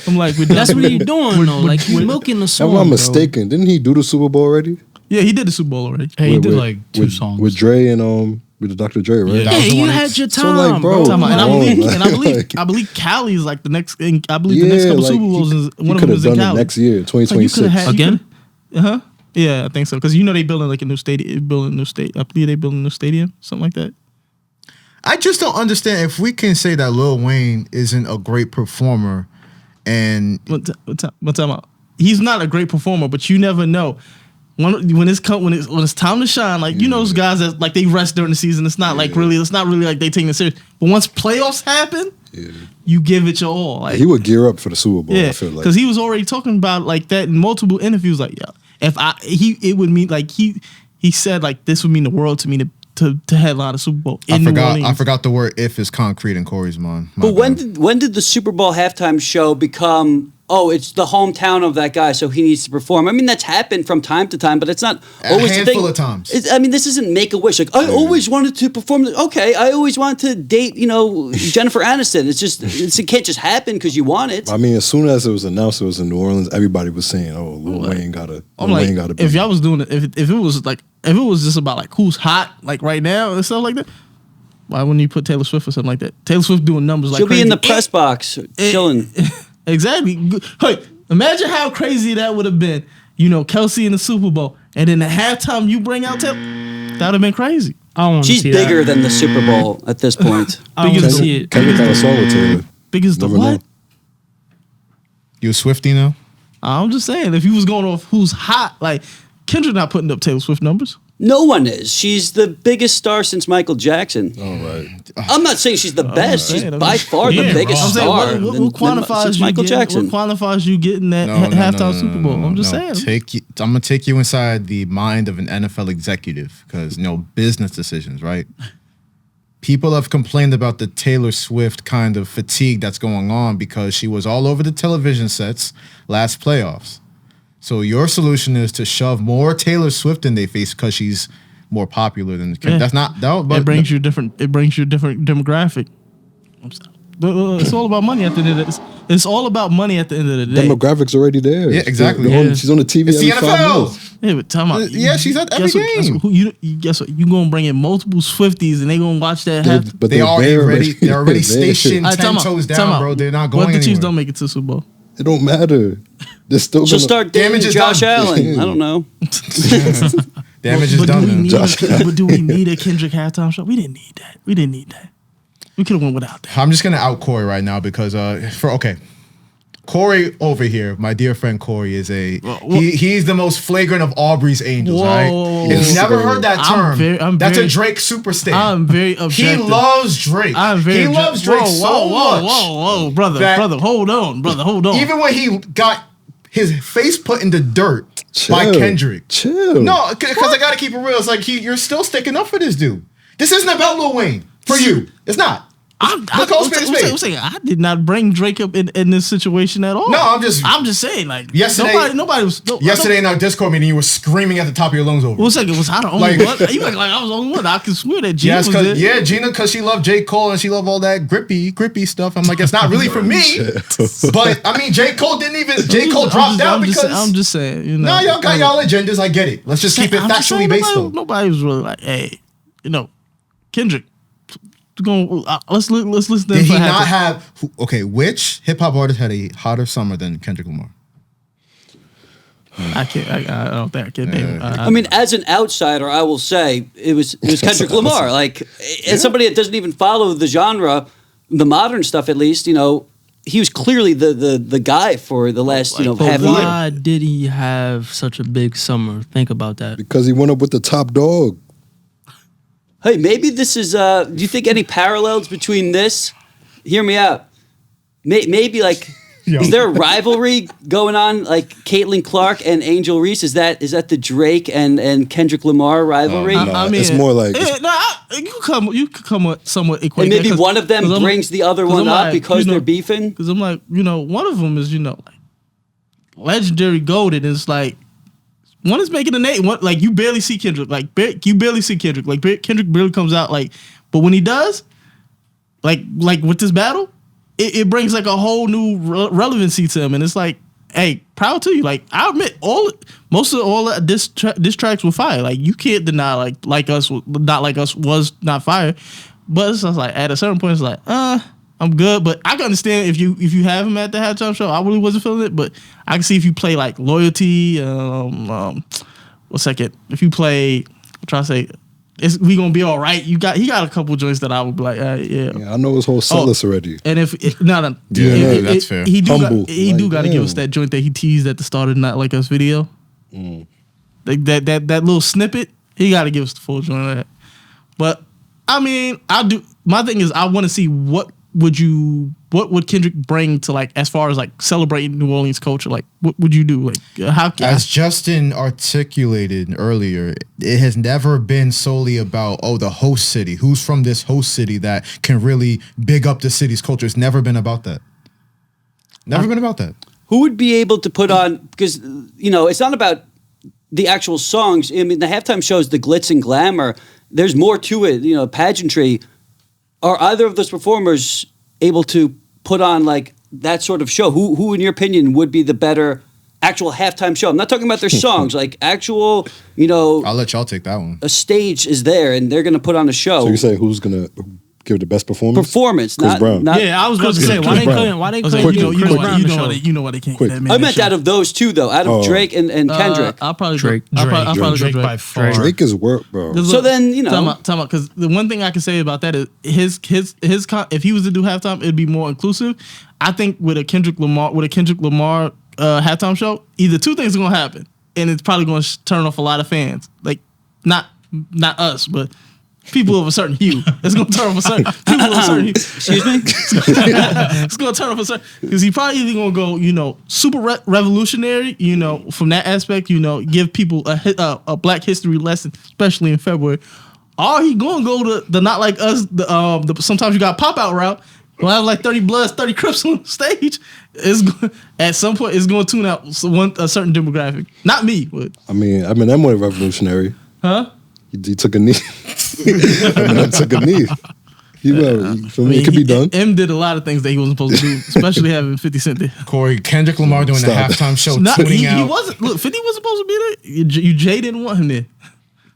I'm like, that's what he's doing though. Like he's milking the song. If I'm mistaken, didn't he do the Super Bowl already? Yeah, he did the Super Bowl already. Hey, he did like two songs with Dre and with the Dr. Dre, right? Yeah, you had your time, so like, bro. And I believe Cali's like the next. I believe the next couple Super Bowls is one of them is in Cali. Next year, 2026 again. Yeah, I think so. Because you know they building like a new stadium. I believe they building a new stadium, something like that. I just don't understand if we can say that Lil Wayne isn't a great performer, and what time out? He's not a great performer, but you never know. When it's time to shine, like you know those guys that like they rest during the season. It's not like really. It's not really like they taking it serious. But once playoffs happen, you give it your all. Like, he would gear up for the Super Bowl. Yeah, I feel like because he was already talking about like that in multiple interviews. Like, it would mean like he said like this would mean the world to me to headline a Super Bowl. I forgot the word "if" is concrete in Kory's mind. But when did the Super Bowl halftime show become oh, it's the hometown of that guy, so he needs to perform. I mean, that's happened from time to time, but it's not always a handful of times. I mean, this isn't Make-A-Wish. Like, I always wanted to perform. Okay, I always wanted to date, Jennifer Aniston. It can't just happen because you want it. I mean, as soon as it was announced it was in New Orleans, everybody was saying, "Oh, Lil Wayne gotta." Be. If y'all was doing it, if it was just about like who's hot like right now and stuff like that, why wouldn't you put Taylor Swift or something like that? Taylor Swift doing numbers like she'll crazy. be in the press box chilling. Exactly. Hey, imagine how crazy that would have been. Kelsey in the Super Bowl, and then at halftime you bring out Taylor. That would have been crazy. She's bigger than the Super Bowl at this point. I want to see it. Kendrick got a song with Taylor. Biggest the Never what? know. You a Swiftie now? I'm just saying, if you was going off who's hot, like Kendrick not putting up Taylor Swift numbers. No one is. She's the biggest star since Michael Jackson. All right. I'm not saying she's the best. She's by far the Yeah, biggest I'm saying, star. what quantifies since you Michael getting, Jackson? What qualifies you getting that halftime Super Bowl? I'm just saying. I'm gonna take you inside the mind of an NFL executive because business decisions, right? People have complained about the Taylor Swift kind of fatigue that's going on because she was all over the television sets last playoffs. So your solution is to shove more Taylor Swift in their face because she's more popular than that's not that. But it brings you different. It brings you a different demographic. It's all about money at the end of the. It's all about money at the end of the day. Demographics already there. Yeah, exactly. She's on the TV It's every the 5 NFL. minutes. Yeah, but time out. Yeah, she's at every game. Guess what? You gonna bring in multiple Swifties and they gonna watch that. But They're already there. stationed Alright, 10 toes down, bro. They're not going What if the Chiefs anywhere. don't make it to the Super Bowl? It don't matter. They're still She'll gonna start dating Damage is Josh done. Allen. I don't know. Damage is done. Then. But do we need a Kendrick halftime show? We didn't need that. We could have went without that. I'm just gonna out Kory right now because Kory over here, my dear friend Kory is he's the most flagrant of Aubrey's angels. Whoa, right? whoa, If you whoa. never heard that term, that's a Drake superstar. I'm very He objective. loves Drake. He loves Drake so much. Whoa, brother, hold on. Even when he got his face put in the dirt by Chill. Kendrick. Chill. No, because I gotta keep it real. It's like you're still sticking up for this dude. This isn't about Lil Wayne for you. It's not. I did not bring Drake up in this situation at all. No, I'm just saying, like, yesterday. nobody was. Yesterday in our Discord meeting, you were screaming at the top of your lungs over. One second, was I the only Like- one? You act like I was the only one. I can swear that Gina Yes, was there. yeah, Gina, because she loved J. Cole and she loved all that grippy stuff. I'm like, it's not really for me. But I mean, J. Cole dropped out because I'm just saying, no, y'all got y'all agendas. I get it. Let's just keep it factually based though. Nobody was really like, hey, Kendrick. Let's listen to Did him he for not halftime. have? Which hip hop artist had a hotter summer than Kendrick Lamar? I can't. I don't think I can name. I mean, as an outsider, I will say it was Kendrick Lamar. Like, as somebody that doesn't even follow the genre, the modern stuff at least, he was clearly the guy for the last half But year. why did he have such a big summer? Think about that. Because he went up with the top dog. Hey, maybe this is. Do you think any parallels between this? Hear me out. Maybe like, is there a rivalry going on, like Caitlin Clark and Angel Reese? Is that the Drake and Kendrick Lamar rivalry? I mean, it's more like you could come somewhat equate. And maybe that, one of them brings the other one up because they're beefing. Because I'm like, one of them is like legendary golden. It's like. One is making a name. One, like you barely see Kendrick. You barely see Kendrick. Like Kendrick barely comes out. But when he does, like with this battle, it brings like a whole new relevancy to him. And it's like, hey, proud to you. Like I admit, most of all diss tracks were fire. Like you can't deny like us, not like us was not fire. But it's just like at a certain point, it's like, I'm good, but I can understand if you have him at the halftime show. I really wasn't feeling it, but I can see if you play like Loyalty. If you play, I'm trying to say, we gonna be all right. He got a couple joints that I would be like, yeah. I know his whole set list already. And that's fair. He do Humble. got to give us that joint that he teased at the start of Not Like Us video. Like that little snippet, he got to give us the full joint of that. But I mean, my thing is, I want to see what would Kendrick bring to like as far as like celebrating New Orleans culture? Like what would you do? Like as Justin articulated earlier, it has never been solely about the host city. Who's from this host city that can really big up the city's culture? It's never been about that. Never been about that. who would be able to put on, because, it's not about the actual songs. I mean, the halftime shows, the glitz and glamour, there's more to it, pageantry. Are either of those performers able to put on like that sort of show? Who in your opinion would be the better actual halftime show? I'm not talking about their songs, like actual, I'll let y'all take that one. a stage is there and they're going to put on a show. So you say who's gonna give the best performance? Performance, Chris not, Brown. not. Yeah, I was about to Chris say, Brown. why they couldn't Quick, Chris Brown you the know show? you know why they can't Quick. get that man. I that meant show. out of those two, though, out of Drake and Kendrick. I'll probably Drake. I'll probably go Drake Drake. by far. Drake is work, bro. So then, Talking about, because the one thing I can say about that is his if he was to do halftime, it'd be more inclusive. I think with a Kendrick Lamar halftime show, either two things are gonna happen, and it's probably gonna turn off a lot of fans. Like not us, but people of a certain hue. It's gonna turn off a certain people of a certain hue. Excuse me. It's gonna turn off a certain because he probably either gonna go super revolutionary, from that aspect, give people a Black History lesson, especially in February. Or he gonna go to the not like us. The sometimes you got pop out route. Gonna have like 30 Bloods, 30 Crips on stage. At some point it's gonna tune out a certain demographic. Not me, but Eminem went revolutionary. huh? He took a knee. Eminem took a knee. It could be done. M did a lot of things that he wasn't supposed to do, especially having 50 Cent there. Corey, Kendrick Lamar doing the Stop. halftime show, No, tuning he out. wasn't. Look, 50 wasn't supposed to be there. Jay didn't want him there.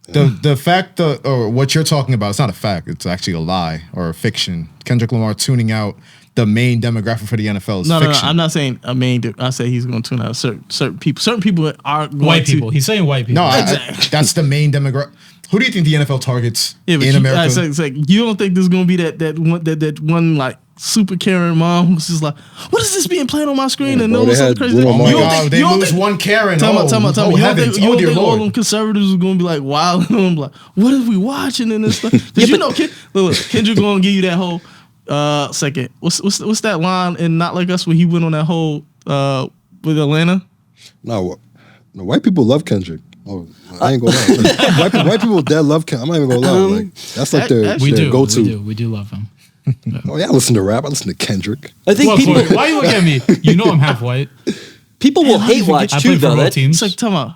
The fact or what you're talking about, it's not a fact. It's actually a lie or a fiction. Kendrick Lamar tuning out the main demographic for the NFL is No, fiction. I'm not saying a main. I say he's going to tune out certain people. Certain people are going White to, people. He's saying white people. No, Exactly. that's the main demographic. Who do you think the NFL targets Yeah, but in America? it's like you don't think there's going to be that one like super Karen mom who's just like, what is this being played on my screen? Yeah, And bro, no they one's had crazy. Bruno Oh my You don't God, think- they you don't lose think- one Karen. Tell me. Oh, You don't heavens. think Oh, dear all Lord. them conservatives are going to be like wild and I'm like, what are we watching in this stuff? Because look, Kendrick going to give you that whole second. What's that line in Not Like Us where he went on that whole with Atlanta? No, white people love Kendrick. Oh, I ain't gonna lie. White people dead love Kendrick. I'm not even gonna lie. Like that's like their we do. go-to. We do love him. Oh yeah, I listen to rap. I listen to Kendrick. I think Well, people Corey, why you looking at me? You know I'm half white. people will hate watch I too, played for though. both That's teams. It's like, tell me,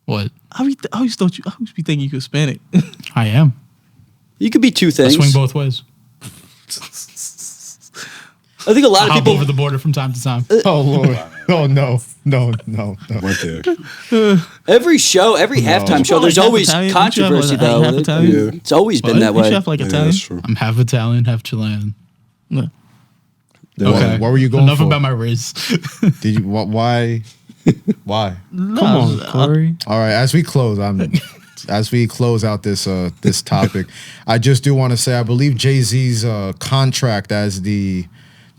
What? I always be thinking you Hispanic. I am. you could be two I things. swing both ways. I think a lot of Hop people. over the border from time to time. Oh Lord. Oh no. Went there. Every show, every halftime show, there's Half always Italian? controvery, Half though. Italian? Yeah. It's always been What? that You way. chef like Yeah, Italian? that's true. I'm half Italian, half Chilean. No. Okay. What were you going Enough for? about my race. Did you? Why? Why? Come on, Corey. All right. As we close out this topic, I just do want to say I believe Jay-Z's contract as the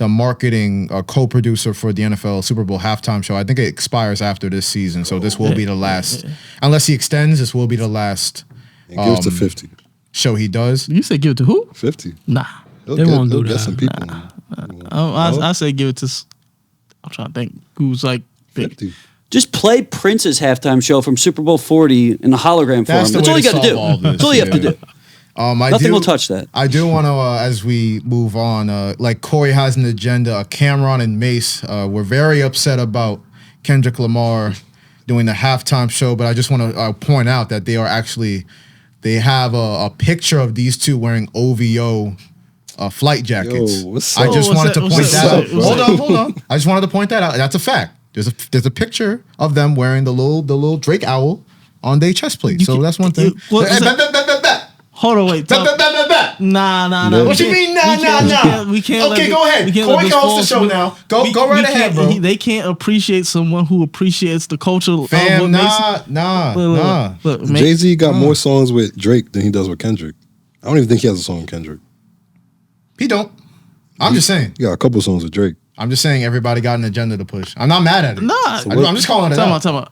marketing co-producer for the NFL Super Bowl halftime show, I think it expires after this season. So this will be the last, unless he extends. This will be the last And give it to 50. show he does. You say give it to who? 50. Nah. They won't do Get that. some people. I say give it to. I'm trying to think who's like big. 50. Just play Prince's halftime show from Super Bowl 40 in a hologram form. That's the That's all way you to got to do. solve all this, That's all you have to yeah. do. Nothing will touch that. I do want to, as we move on, like Corey has an agenda. Cameron and Mace were very upset about Kendrick Lamar doing the halftime show, but I just want to point out that they have a picture of these two wearing OVO flight jackets. Yo, what's I up? just wanted to What's point that? that out. What's that? Hold on. I just wanted to point that out. That's a fact. There's a picture of them wearing the little Drake owl on their chest plate. So that's one thing. Hold on, wait. Nah. What you mean, nah? We can't. Okay, go ahead. We can't Corey let can host the this show fall- now. Go right ahead, bro. They can't appreciate someone who appreciates the culture. of Fam, what makes- nah. Look, Jay Z got more songs with Drake than he does with Kendrick. I don't even think he has a song with Kendrick. He don't. I'm just saying. He got a couple songs with Drake. I'm just saying everybody got an agenda to push. I'm not mad at it. Nah, I'm just calling it out. Time out.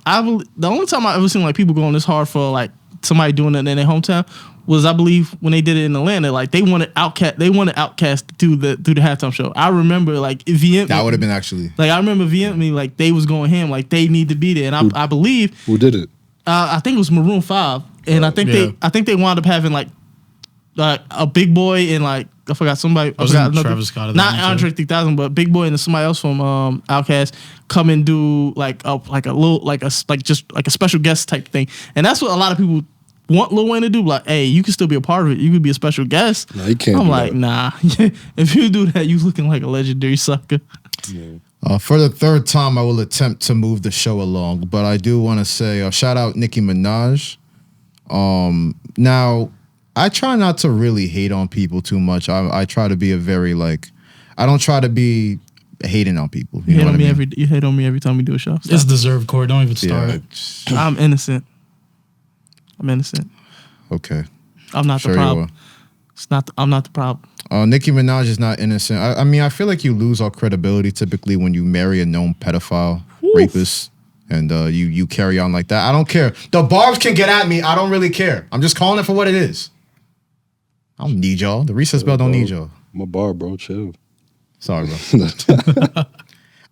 The only time I ever seen like people going this hard for like somebody doing it in their hometown was I believe when they did it in Atlanta. Like they wanted Outkast to do the halftime show. I remember like VM. That would have been actually. Like I remember VM like they was going ham. Like they need to be there, and I believe Who did it? I think it was Maroon 5, and I think they wound up having like a Big Boy and like I forgot somebody. I Wasn't forgot another, Travis Scott at not that one, Andre 3000, but Big Boy and somebody else from Outkast come and do like a special guest type thing, and that's what a lot of people want Lil Wayne to do. Like, hey, you can still be a part of it. You could be a special guest. No, he can't. I'm do like, that. nah. If you do that, you looking like a legendary sucker. For the third time, I will attempt to move the show along, but I do want to say shout out Nicki Minaj. Now, I try not to really hate on people too much. I try to be a very I don't try to be hating on people. You know hate what on I me mean? you hate on me every time we do a show. It's deserved, Corey. Don't even start. Yeah, I'm innocent. I'm innocent. okay. I'm not Sure the you problem. I'm not the problem. Nicki Minaj is not innocent. I mean, I feel like you lose all credibility typically when you marry a known pedophile, rapist, and you carry on like that. I don't care. The barbs can get at me. I don't really care. I'm just calling it for what it is. I don't need y'all. The recess bell don't need y'all. I'm a bar, bro. Chill. Sorry, bro.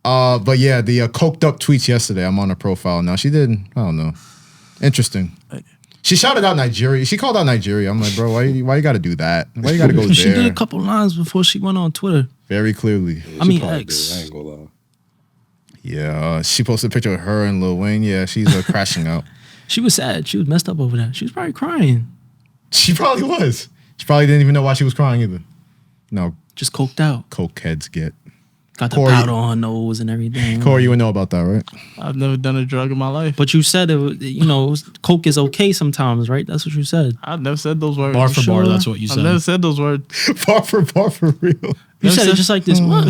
But yeah, the coked up tweets yesterday. I'm on her profile now. She did, I don't know. Interesting. She shouted out Nigeria. She called out Nigeria. I'm like, bro, why you got to do that? Why you got to go She did there? a couple lines before she went on Twitter. Very clearly. I mean, probably X. did. I ain't gonna lie. Yeah, she posted a picture of her and Lil Wayne. Yeah, she's crashing out. She was sad. She was messed up over that. She was probably crying. She probably was. She probably didn't even know why she was crying either. No, Just coked out. cokeheads get. Got the Corey- powder on her nose and everything. Corey, you would know about that, right? I've never done a drug in my life. But you said, coke is okay sometimes, right? That's what you said. I've never said those words. Bar for bar, Sure. that's what you I've said. never said those words. Bar for real. You Never said it said- just like this. Well,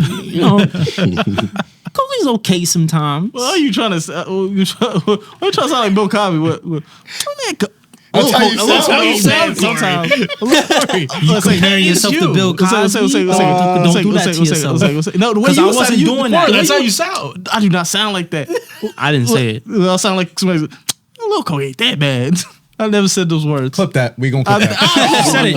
coke is okay sometimes. What are you trying to say? You trying to sound like Bill Cosby? What? That's how you sound. Sometimes. You comparing yourself to Bill Cosby? Don't do that to yourself. No, the way Because you I wasn't sound, doing that. That's how you sound. I do not sound like that. I didn't say it. I sound like somebody. Lil Kobe ain't that bad. I never said those words. Clip that. We gonna clip that. You said it.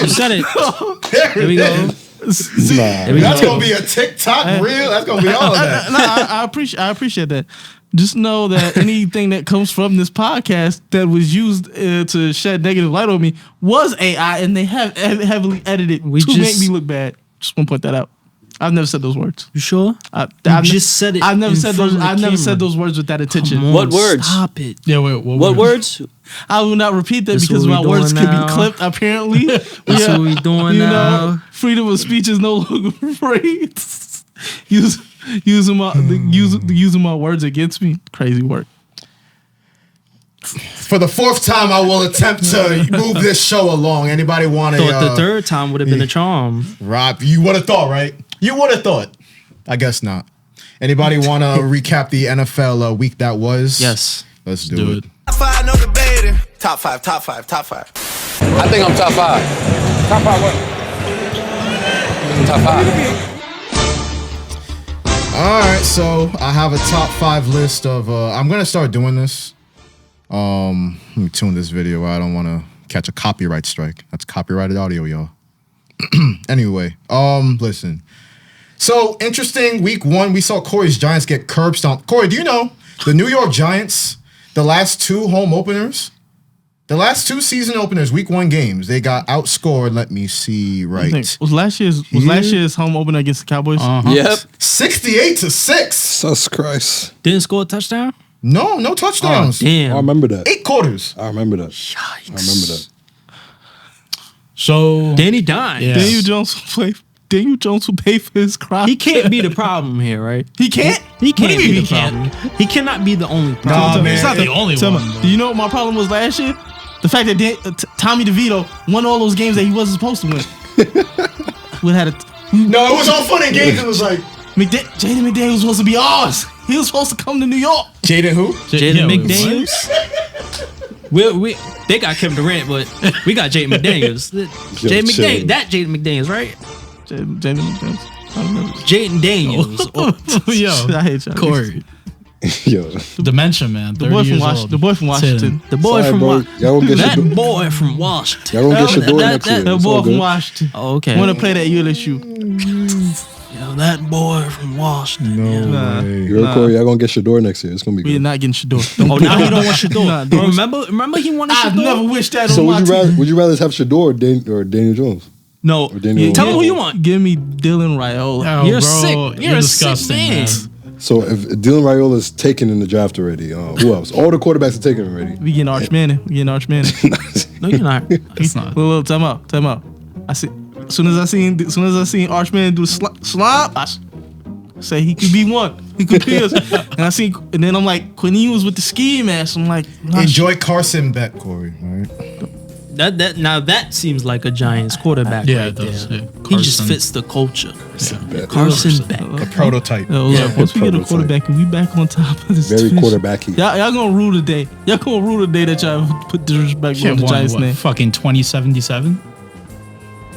You said it. Here we go. Nah. we That's go. gonna be a TikTok reel. That's gonna be all of that. I appreciate that. Just know that anything that comes from this podcast that was used to shed negative light on me was AI, and they have heavily edited to make me look bad. Just want to point that out. I've never said those words. You sure? I've just said it. I've never in said front those. of the I've never said camera. those words with that intention. Come on, What words? Stop it. Yeah, wait. What words? I will not repeat that This because what my we words doing could be now. clipped. Apparently, That's what we doing now. freedom of speech is no longer free. Using my words against me, crazy work. For the fourth time, I will attempt to move this show along. Anybody want to? Thought the third time would have been a charm. Rob, you would have thought, right? You would have thought. I guess not. Anybody want to recap the NFL week that was? Yes. Let's do it. Top five, no debating. Top five. I think I'm top five. Top five what? Top five. All right, so I have a top 5 list of. I'm gonna start doing this. Let me tune this video. I don't want to catch a copyright strike. That's copyrighted audio, y'all. Anyway, listen. So interesting. Week 1, we saw Corey's Giants get curb stomped. Corey, do you know the New York Giants? The last 2 home openers, the last 2 season openers, week 1 games, they got outscored. Let me see. Right, Was last year's home opener against the Cowboys? Yep. 68-6. Sus Christ. Didn't score a touchdown? No touchdowns. Damn. I remember that. 8 quarters. I remember that. Yikes. I remember that. So Danny Dimes. Yeah. Daniel Jones will pay for his crime. He can't be the problem here, right? He can't. He can't What do you be mean the he problem. He cannot be the only Nah, problem. man. it's not the only Tell me, one. do you know what my problem was last year? The fact that Tommy DeVito won all those games that he wasn't supposed to win. We had a No, it was all fun and games. It was like Jaden McDaniels was supposed to be ours. He was supposed to come to New York. Jaden who? Jaden McDaniels. They got Kevin Durant, but we got Jaden McDaniels. Jaden chill. McDaniels. That Jaden McDaniels, right? Jaden McDaniels. I don't know. Jaden Daniels. Yo, I hate y'all. Corey, Yo. dementia, man. The boy from Washington. The boy from Washington. The boy Sorry, from bro. Washington. Y'all gonna get That Shador. boy from Washington. Y'all gonna get Shador that- next year. The It's all boy from good. Washington. Oh, okay. Want to play that ULSU? Yo, that boy from Washington. No yeah. way. You're Corey. Y'all gonna get Shador next year. It's gonna be We are good. not getting Shador. Oh, now he don't want Shador. Nah, don't- Remember he wanted I Shador? never wished that So on my team. would you rather have Shador or Daniel Jones? No, Daniel tell me who Jones. you want. Give me Dylan Raiola. Oh, You're bro, sick. You're a sick disgusting, man. So if Dylan Raiola's taken in the draft already, who else? All the quarterbacks are taken already. We getting Arch Manning. No, you're not. It's not. Look, time out. I see. As soon as I seen Arch Manning do the slop, I say he could be one. He could be us. And then I'm like, Quinn Ewers with the ski mask. I'm like, Enjoy Carson Bet, Kory. Right? That seems like a Giants quarterback. Yeah, right it does. there. Yeah. He just Carson. fits the culture. Bet. Carson Beck. A prototype. Once we get a Prototype. quarterback and we back on top of this. Very division. quarterbacky. Y'all gonna rule the day. Y'all gonna rule the day that y'all put disrespect on Shit the won, Giants' what, name. fucking 2077?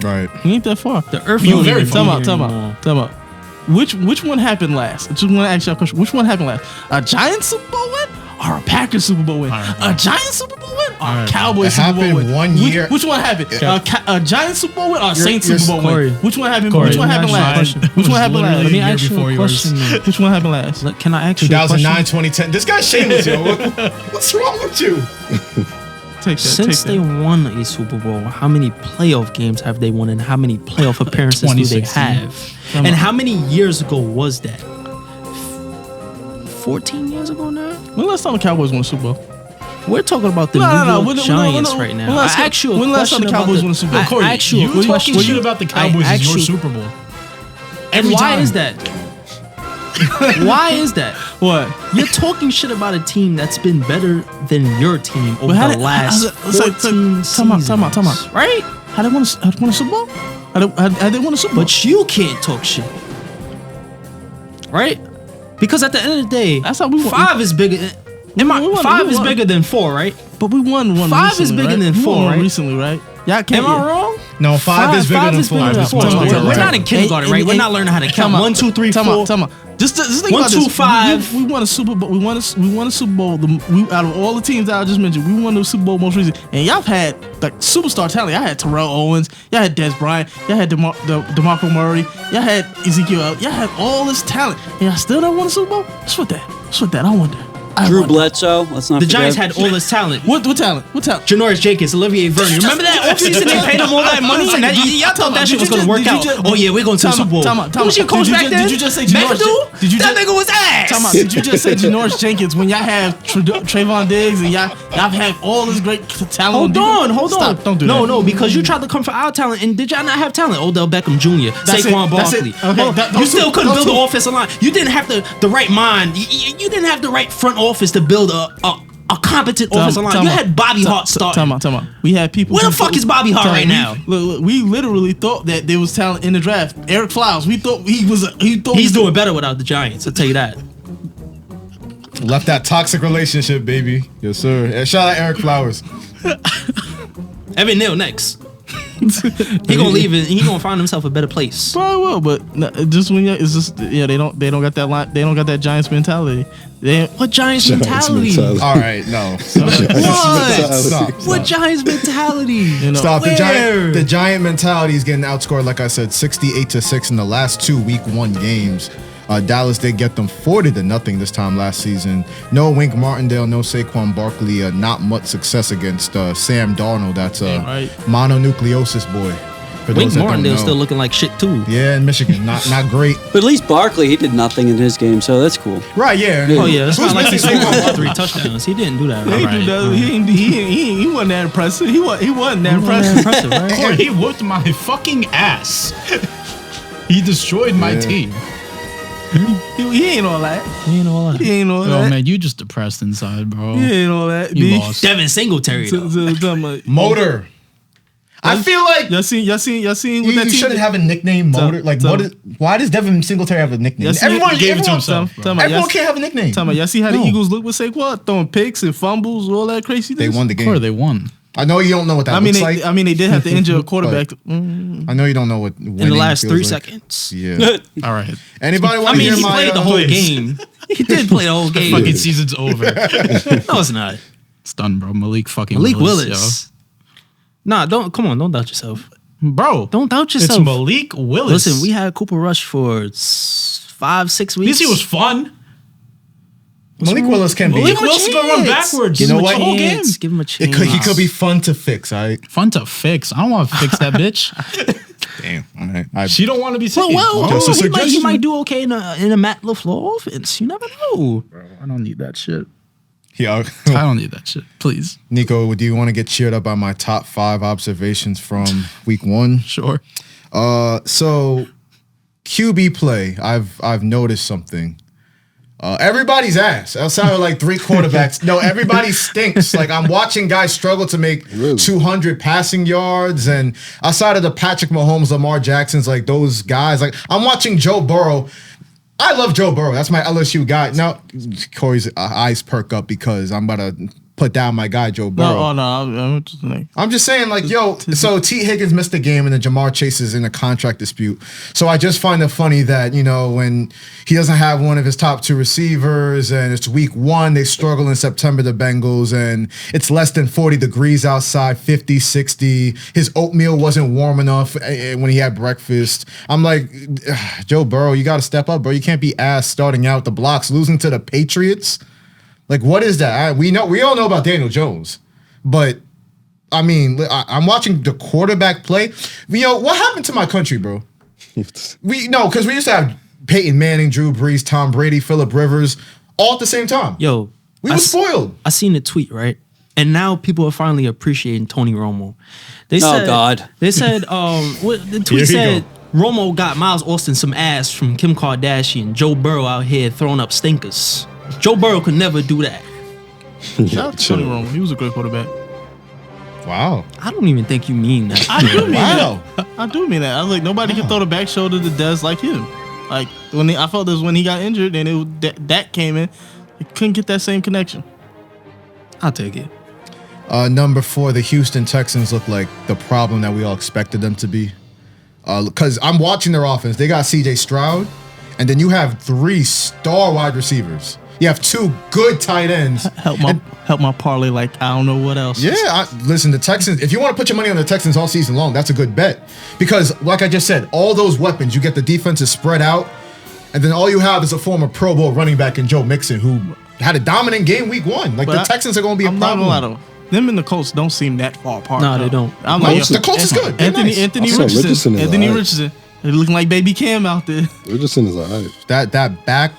Right. We ain't that far. The earth You don't very even far. be here anymore. Time out. Which one happened last? I just want to ask you a question. Which one happened last? A Giants Super Bowl win or a Packers Super Bowl win? Alright, A Giants Super Bowl win or a Alright, Cowboys It Super Bowl happened win? one year. Which one happened? A Giants Super Bowl win or a Saints you're Super Bowl Corey. win? Which one happened? Corey, Which one happened last? mine Which one was happened last? literally Let me a year ask you before a yours. question, man. Which one happened last? Look, can I ask you a 2009, question? 2010. This guy's shameless, yo. What's wrong with you? Take that. Since they won a Super Bowl, how many playoff games have they won and how many playoff appearances do they 2016. have? And how many years ago was that? 14 years ago now? When last time the Cowboys won a Super Bowl? We're talking about the No, no, New no. York When- Giants when- right when now. last- I asked you a when last time question the about Cowboys won a Super Bowl? I Corey, asked you a You question. talking shit about the Cowboys I is your asked you- Super Bowl. And every why time. is that? Why is that? What? You're talking shit about a team that's been better than your team over how the did- last so- 14 time out. seasons, right? How they won a Super Bowl? How they won a Super Bowl? But you can't talk shit, right? Because at the end of the day, That's how we won. 5 is bigger. We won- Five we is won. bigger than 4, right? But we won one. 5 is recently, bigger right? than We 4, won one right? recently, right? Y'all can't. Am I wrong? No, five is bigger than four. bigger than That's four. much Time out, bigger, time out, We're right? not in kindergarten, right? We're not learning how to count. 1, 2, 3, 4. Time out. Just think 1, about 2, this. 5. We won a Super Bowl. We won a Super Bowl. Out of all the teams that I just mentioned, we won the Super Bowl most recently. And y'all had like superstar talent. Y'all had Terrell Owens. Y'all had Des Bryant. Y'all had DeMarco Murray. Y'all had Ezekiel. Y'all had all this talent. And y'all still don't won a Super Bowl? What's with that? I wonder. Drew Bledsoe. Let's not The forget. Giants had all this talent. What talent? What talent? Janoris Jenkins, Olivier Vernon. Remember that offseason they paid him all that money? And y'all thought that shit was going to work out. Oh, yeah, we're going to the Super Bowl. Who was your coach back then? Did you just say McAdoo? That nigga was ass. Time out. Did you just say Janoris Jenkins when y'all have Trayvon Diggs and y'all have all this great talent? Hold on. Stop, don't do that. No, because you tried to come for our talent, and did y'all not have talent? Odell Beckham Jr., That's Saquon it, that's it. Barkley. Okay, You those still two, couldn't those build the two. offensive line. You didn't have the right mind. You didn't have the right front office to build a competent offensive line. You had Bobby Hart starting. Time out. We had people. Where the fuck is Bobby Hart right now? Look, we literally thought that there was talent in the draft. Eric Flowers. We thought He's doing better without the Giants. I'll tell you that. Left that toxic relationship, baby. Yes, sir. And shout out Eric Flowers. Evan Neal next. He gonna leave and he gonna find himself a better place. Probably will, but just when it's just they don't got that line. They don't got that Giants mentality. What Giants mentality? All right, no. What? What Giants mentality? You know, Stop. Where? The Giant mentality is getting outscored, like I said, 68-6 in the last 2 Week 1 games. Dallas did get them 40-0 this time last season. No Wink Martindale, no Saquon Barkley. Not much success against Sam Darnold. That's a right. mononucleosis boy. For Wink those that don't Martindale's know. still looking like shit too. Yeah, in Michigan, not great. But at least Barkley, he did nothing in his game, so that's cool. Right? Yeah. Oh yeah, it's not like he missing scored Saquon? 3 touchdowns. He didn't do that. He Right? do that. He wasn't that impressive. He wasn't that impressive. Impressive, right? Corey, he whooped my fucking ass. He destroyed my team. He ain't all that. You know what? He ain't all Oh that. man, you just depressed inside, bro. He ain't all that. You B. lost. Devin Singletary. though. Motor. I feel like Y'all seen what you that team shouldn't did? have a nickname, Motor. Like, so- why does Devin Singletary have a nickname? Y'all seen- Everyone gave it to everyone- himself, bro. Everyone can't have a nickname. Talking about, y'all see how No. the Eagles look with Saquon throwing picks and fumbles, all that crazy. They won the game. Corey, they won. I know you don't know what that looks like. They did have to injure a quarterback. I know you don't know what In the last 3 seconds. Yeah. All right. Anybody I want to mean, hear he my? played the whole game. He did play the whole game. Fucking season's over. No, it's not. It's done, bro. Malik Willis. Nah, don't doubt yourself. yo. Bro. Don't doubt It's yourself. Malik Willis. Listen, we had Cooper Rush for 5-6 weeks. This year was fun. Malik Willis can be. Malik Willis is gonna run backwards. Give him know a what? The whole game. chance. Give him a chance. He could be fun to fix. All right. Fun to fix. I don't want to fix that bitch. Damn. All right. She don't want to be taken. Well, Just a he suggestion. might do okay in a Matt LaFleur offense. You never know. Bro, I don't need that shit. Yeah. I don't need that shit. Please. Nico, do you want to get cheered up by my top 5 observations from week 1? Sure. So QB play, I've noticed something. Everybody's ass outside of like 3 quarterbacks. No, everybody stinks. Like I'm watching guys struggle to make 200 passing yards, and outside of the Patrick Mahomes, Lamar Jacksons, like those guys. Like I'm watching Joe Burrow. I love Joe Burrow. That's my LSU guy. Now Corey's eyes perk up because I'm about to put down my guy Joe Burrow. I'm just saying, like, yo, so T. Higgins missed the game and then Jamar Chase is in a contract dispute. So I just find it funny that, you know, when he doesn't have one of his top 2 receivers and it's week 1, they struggle in September, the Bengals, and it's less than 40 degrees outside, 50, 60. His oatmeal wasn't warm enough when he had breakfast. I'm like, Joe Burrow, you got to step up, bro. You can't be ass starting out the blocks, losing to the Patriots. Like, what is that? We all know about Daniel Jones, but I mean, I'm watching the quarterback play. You know, what happened to my country, bro? Because we used to have Peyton Manning, Drew Brees, Tom Brady, Phillip Rivers, all at the same time. Yo, we were spoiled. I seen the tweet, right? And now people are finally appreciating Tony Romo. They said, the tweet said Romo got Miles Austin some ass from Kim Kardashian. Joe Burrow out here throwing up stinkers. Joe Burrow could never do that. Shout out to Tony Romo. He was a great quarterback. Wow. I don't even think you mean that. I do mean that. I do mean that. I was like, nobody can throw the back shoulder to Dez like him. Like I felt this when he got injured and that came in, he couldn't get that same connection. I'll take it. Number 4, the Houston Texans look like the problem that we all expected them to be. Because I'm watching their offense. They got C.J. Stroud, and then you have 3 star wide receivers. You have 2 good tight ends. Help my parlay like I don't know what else. Yeah, listen, the Texans, if you want to put your money on the Texans all season long, that's a good bet. Because, like I just said, all those weapons, you get the defenses spread out, and then all you have is a former Pro Bowl running back in Joe Mixon, who had a dominant game week 1. Like, the Texans are going to be a problem. Not a lot of them and the Colts don't seem that far apart. No, they don't. The Colts is good. Anthony Richardson. They're looking like baby Cam out there. Richardson is all right. That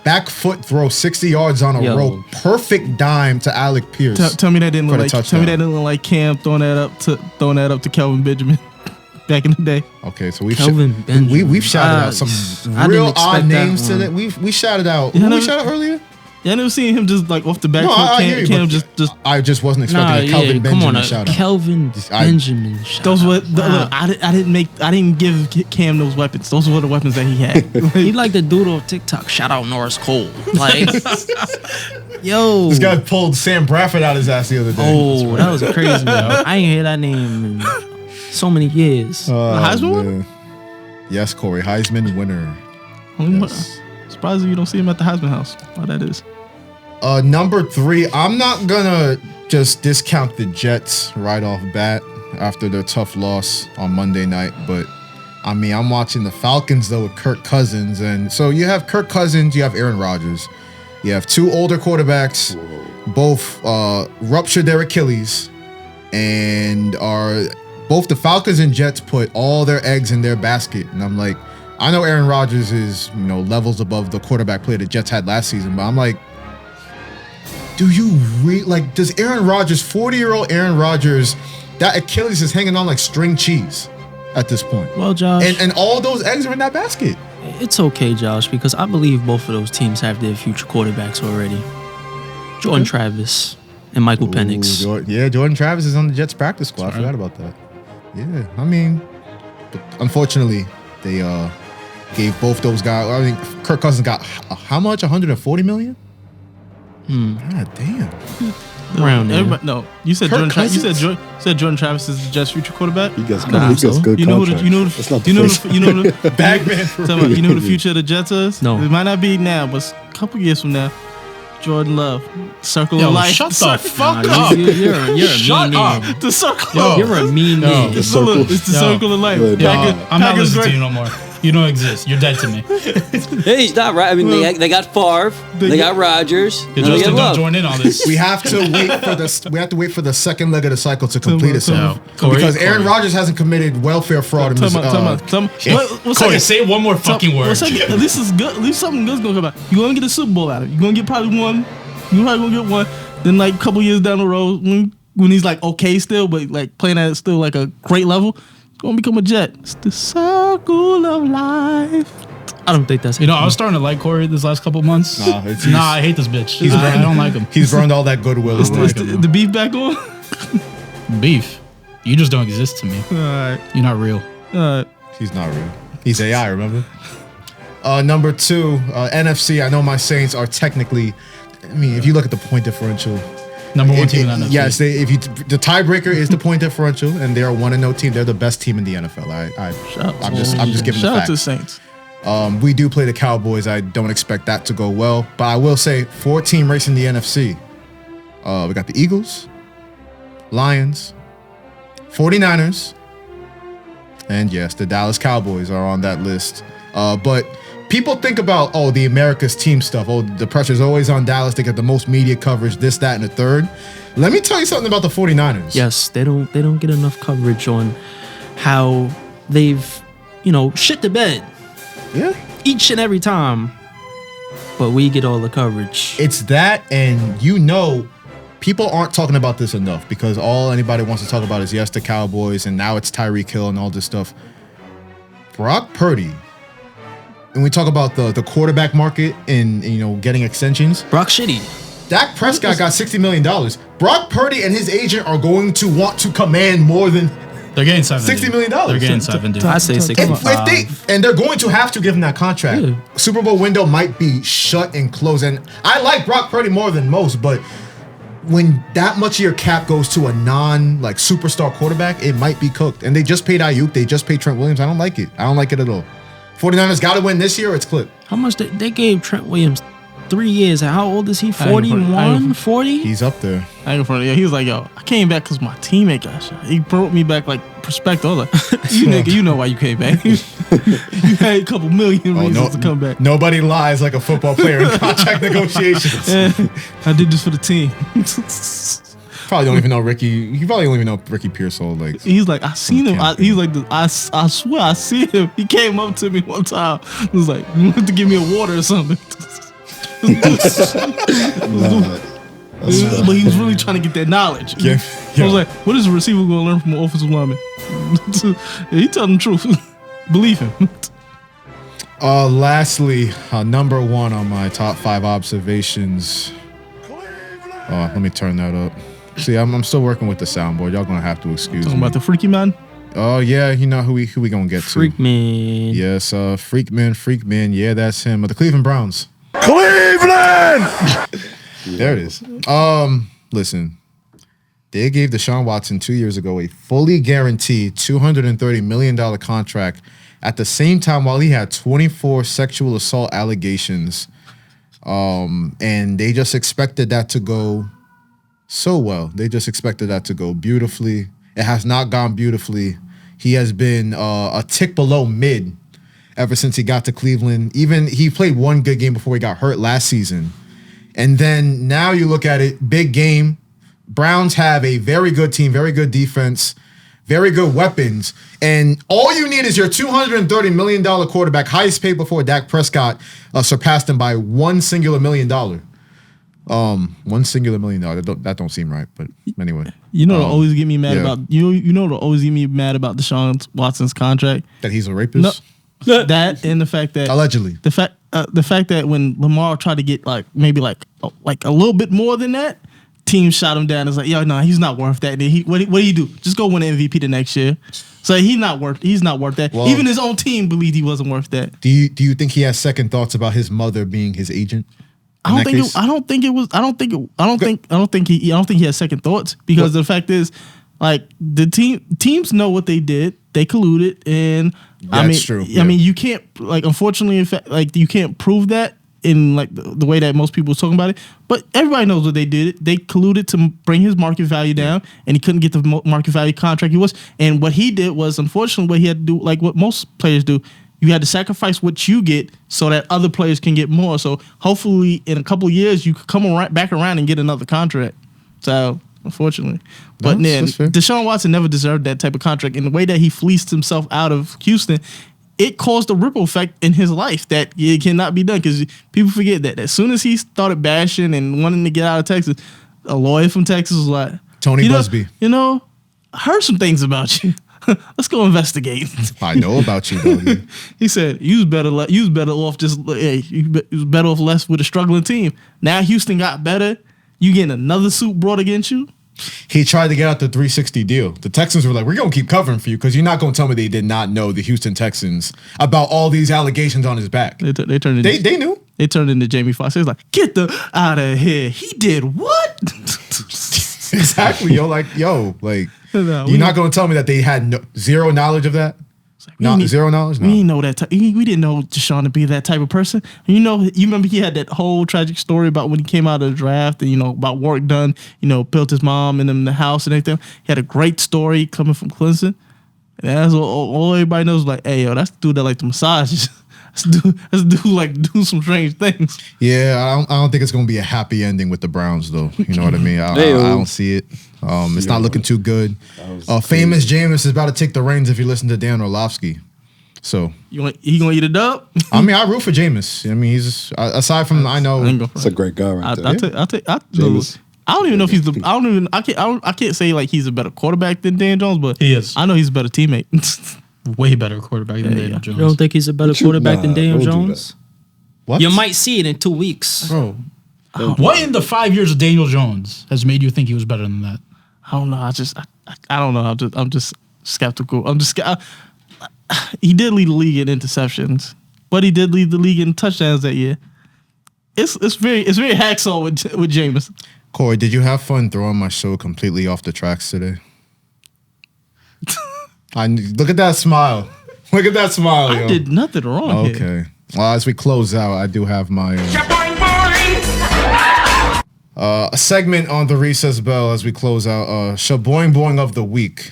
back foot throw 60 yards on a rope. Perfect dime to Alec Pierce. Tell me that didn't look like Cam throwing that up to Kelvin Benjamin back in the day. Okay, so we've shouted out some real odd names to that. We shouted out. Who we shouted out earlier? Yeah, I never seen him just like off the back. I just wasn't expecting a Kelvin Benjamin shout out. Kelvin Benjamin. Those were I didn't give Cam those weapons. Those were the weapons that he had. He like the dude off TikTok. Shout out Norris Cole. Like, yo, this guy pulled Sam Bradford out his ass the other day. Oh, that was crazy. I ain't hear that name in so many years. The Heisman winner? Yes, Corey, Heisman winner. Yes. Surprised you don't see him at the Heisman House. Why that is. Number 3, I'm not gonna just discount the Jets right off bat after their tough loss on Monday night, but I mean, I'm watching the Falcons though with Kirk Cousins, and so you have Kirk Cousins, you have Aaron Rodgers, you have 2 older quarterbacks, both ruptured their Achilles, and both the Falcons and Jets put all their eggs in their basket, and I'm like, I know Aaron Rodgers is, levels above the quarterback play the Jets had last season, but I'm like, does Aaron Rodgers, 40-year-old Aaron Rodgers, that Achilles is hanging on like string cheese at this point? Well, Josh. And all those eggs are in that basket. It's okay, Josh, because I believe both of those teams have their future quarterbacks already. Jordan Travis and Michael Penix. Jordan Travis is on the Jets practice squad. I forgot about that. Yeah, I mean, but unfortunately, they gave both those guys. I mean, Kirk Cousins got how much? $140 million? God damn. Around there. No, you said Jordan Travis. You said Jordan Travis is the Jets' future quarterback. He gets good. You know who the Bagman. You know who the future of the Jets is? No, it might not be now, but a couple years from now, Jordan Love, circle of life. Shut the fuck up. You're a mean man. The circle. You're a mean man. It's the circle of life. I'm not listening to you no more. You don't exist. You're dead to me. Hey, he's not right. I mean, they got Favre, they got Rodgers. Justin, don't join in on this. We have to wait for the second leg of the cycle to complete itself. Because Aaron Rodgers hasn't committed welfare fraud in this. Kory, say one more fucking word. This is good. At least something good's gonna come out. You're gonna get a Super Bowl out of it. You're gonna get probably one. You're probably gonna get one. Then like a couple years down the road, when he's like okay still, but like playing at still like a great level, he's gonna become a Jet. It's the circle of life. I don't think that's. I was starting to like Kory this last couple months. I hate this bitch. I don't like him. He's burned all that goodwill. The beef back on. Beef. You just don't exist to me. All right. You're not real. He's not real. He's AI. Remember. Number 2, NFC. I know my Saints are technically. I mean, if you look at the point differential. Number 1 team in the NFC. Yes, the tiebreaker is the point differential, and they're a 1-0 team. They're the best team in the NFL. I'm just giving the Shout out to the facts. Saints. We do play the Cowboys. I don't expect that to go well, but I will say 4-team race in the NFC. We got the Eagles, Lions, 49ers, and yes, the Dallas Cowboys are on that list. But people think about, the America's team stuff. The pressure's always on Dallas. They get the most media coverage, this, that, and the third. Let me tell you something about the 49ers. Yes, they don't get enough coverage on how they've, shit the bed. Yeah. Each and every time. But we get all the coverage. It's that, and people aren't talking about this enough because all anybody wants to talk about is the Cowboys, and now it's Tyreek Hill and all this stuff. Brock Purdy. When we talk about the quarterback market and getting extensions, Brock shitty. Dak Prescott got $60 million. Brock Purdy and his agent are going to want to command more than they're getting $60 million. They're getting 70. I say 65. And they're going to have to give him that contract. Yeah. Super Bowl window might be shut and closed. And I like Brock Purdy more than most, but when that much of your cap goes to a superstar quarterback, it might be cooked. And they just paid Ayuk. They just paid Trent Williams. I don't like it. I don't like it at all. 49ers got to win this year or it's clipped. How much they gave Trent Williams 3 years? How old is he? 41? 40? He's up there. He was like, yo, I came back because my teammate got shot. He brought me back like perspective. I was like, you nigga, you know why you came back. You had a couple million reasons to come back. Nobody lies like a football player in contract negotiations. I did this for the team. Probably don't even know Ricky. You probably don't even know Ricky Pearsall. He's like, I seen him. He's like, I swear I see him. He came up to me one time. He was like, you have to give me a water or something. But he was really trying to get that knowledge. Yeah. I was like, what is a receiver going to learn from an offensive lineman? He telling the truth. Believe him. Lastly, number 1 on my top 5 observations. Let me turn that up. See, I'm still working with the soundboard. Y'all gonna have to excuse me. Talking about the freaky man? Oh yeah, who we gonna get to? Freakman. Yes, Freakman. Yeah, that's him. The Cleveland Browns. Cleveland! There it is. Listen, they gave Deshaun Watson 2 years ago a fully guaranteed $230 million contract at the same time while he had 24 sexual assault allegations. And they just expected that to go so well. They just expected that to go beautifully. It has not gone beautifully. He has been a tick below mid ever since he got to Cleveland. Even he played one good game before he got hurt last season. And then now you look at it, big game. Browns have a very good team, very good defense, very good weapons. And all you need is your $230 million quarterback, highest paid before Dak Prescott surpassed him by $1 singular million. $1 singular million. That don't seem right, but anyway. They'll always get me mad about they'll always get me mad about Deshaun Watson's contract. That he's a rapist? No, that and the fact that allegedly. The fact that when Lamar tried to get maybe a little bit more than that, team shot him down. It's like, yo, no, he's not worth that. And then what did he do? Just go win an MVP the next year. So he's not worth that. Well, even his own team believed he wasn't worth that. Do you think he has second thoughts about his mother being his agent? I don't think he has second thoughts because the fact is, the teams know what they did. They colluded, and that's true. Yeah. I mean, you can't unfortunately, in fact, you can't prove that in the way that most people are talking about it. But everybody knows what they did. They colluded to bring his market value down, and he couldn't get the market value contract he was. And what he did was, unfortunately, what he had to do, like what most players do, You had to sacrifice what you get so that other players can get more. So hopefully in a couple of years you could come back around and get another contract. So unfortunately, but then Deshaun Watson never deserved that type of contract. In the way that he fleeced himself out of Houston, it caused a ripple effect in his life that it cannot be done, because people forget that as soon as he started bashing and wanting to get out of Texas, a lawyer from Texas was like, Tony Busby. I heard some things about you. Let's go investigate. I know about you, though. He said you was better off just you was better off less with a struggling team. Now Houston got better. You getting another suit brought against you. He tried to get out the 360 deal. The Texans were like, we're going to keep covering for you because you're not going to tell me they did not know, the Houston Texans, about all these allegations on his back. They turned into, they knew. They turned into Jamie Foxx. He was like, get the out of here. He did what? Exactly. You're not going to tell me that they had zero knowledge of that? Zero knowledge? No. We didn't know that. We didn't know Deshaun to be that type of person. You remember he had that whole tragic story about when he came out of the draft and, about work done, built his mom and them the house and everything. He had a great story coming from Clemson. And that's all everybody knows, like, hey, yo, that's the dude that like the massages. That's the dude like do some strange things. Yeah, I don't think it's going to be a happy ending with the Browns, though. You know what I mean? I don't see it. It's not looking too good. Famous Jameis is about to take the reins if you listen to Dan Orlovsky. So he gonna eat a dub? I mean, I root for Jameis. I mean, he's aside from That's a great guy right there. I don't even know if he's the. I can't say like he's a better quarterback than Dan Jones, but he is. I know he's a better teammate. Way better quarterback than Daniel Jones. You don't think he's a better quarterback than Daniel Jones? What? You might see it in 2 weeks. Bro. What in the 5 years of Daniel Jones has made you think he was better than that? I don't know. I don't know. I'm just skeptical. He did lead the league in interceptions, but he did lead the league in touchdowns that year. It's very hacksaw with Jameis. Kory, did you have fun throwing my show completely off the tracks today? Look at that smile. Look at that smile. I did nothing wrong here. Okay. Well, as we close out, I do have my a segment on the recess bell as we close out. Shaboing Boing of the week.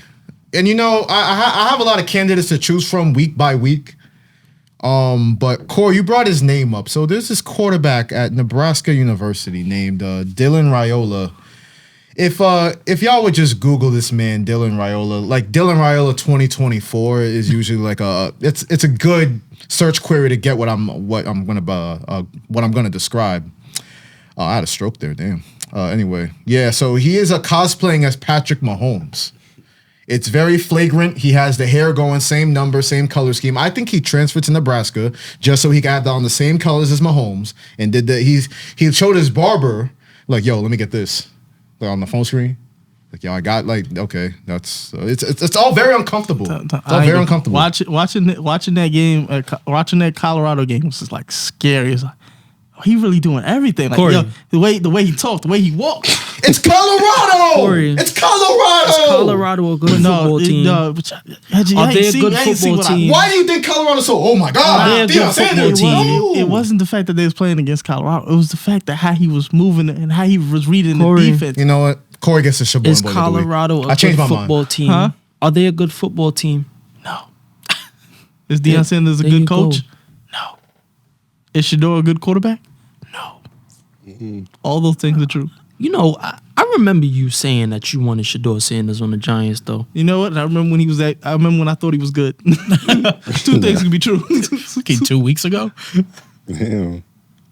And I have a lot of candidates to choose from week by week. But Kory, you brought his name up. So there's this quarterback at Nebraska University named Dylan Raiola. If y'all would just Google this man, Dylan Raiola, like Dylan Raiola 2024 is usually like it's a good search query to get what I'm gonna describe. I had a stroke there, damn. Anyway, yeah. So he is cosplaying as Patrick Mahomes. It's very flagrant. He has the hair going, same number, same color scheme. I think he transferred to Nebraska just so he got on the same colors as Mahomes and did he showed his barber like, yo, let me get this. On the phone screen, like, yo, I got okay, that's it's all very uncomfortable. It's all very uncomfortable. Watching that game, watching that Colorado game was just like scary. It's like, he really doing everything. Like, yo, the way he talked, the way he walked. It's Colorado. Kory. It's Colorado. Is Colorado a good football team? Are they a good football team? Why do you think Colorado's so? Oh my God! They're a good football team. It wasn't the fact that they was playing against Colorado. It was the fact that how he was moving and how he was reading the defense. You know what? Kory gets a Shaboing. Is Colorado a good football team? Huh? Are they a good football team? No. Is Deion Sanders a good coach? No. Is Shador a good quarterback? No. All those things are true. I remember you saying that you wanted Shador Sanders on the Giants, though. You know what? I remember when I thought he was good. Two things could be true. Okay, 2 weeks ago. Damn.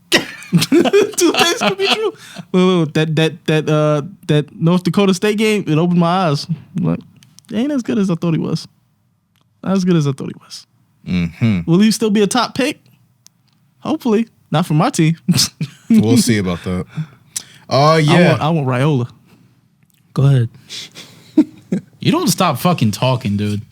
2 things could be true. Wait, that North Dakota State game, it opened my eyes. I'm like, he ain't as good as I thought he was. Not as good as I thought he was. Mm-hmm. Will he still be a top pick? Hopefully. Not for my team. We'll see about that. Yeah. I want Raiola. Go ahead. You don't stop fucking talking, dude.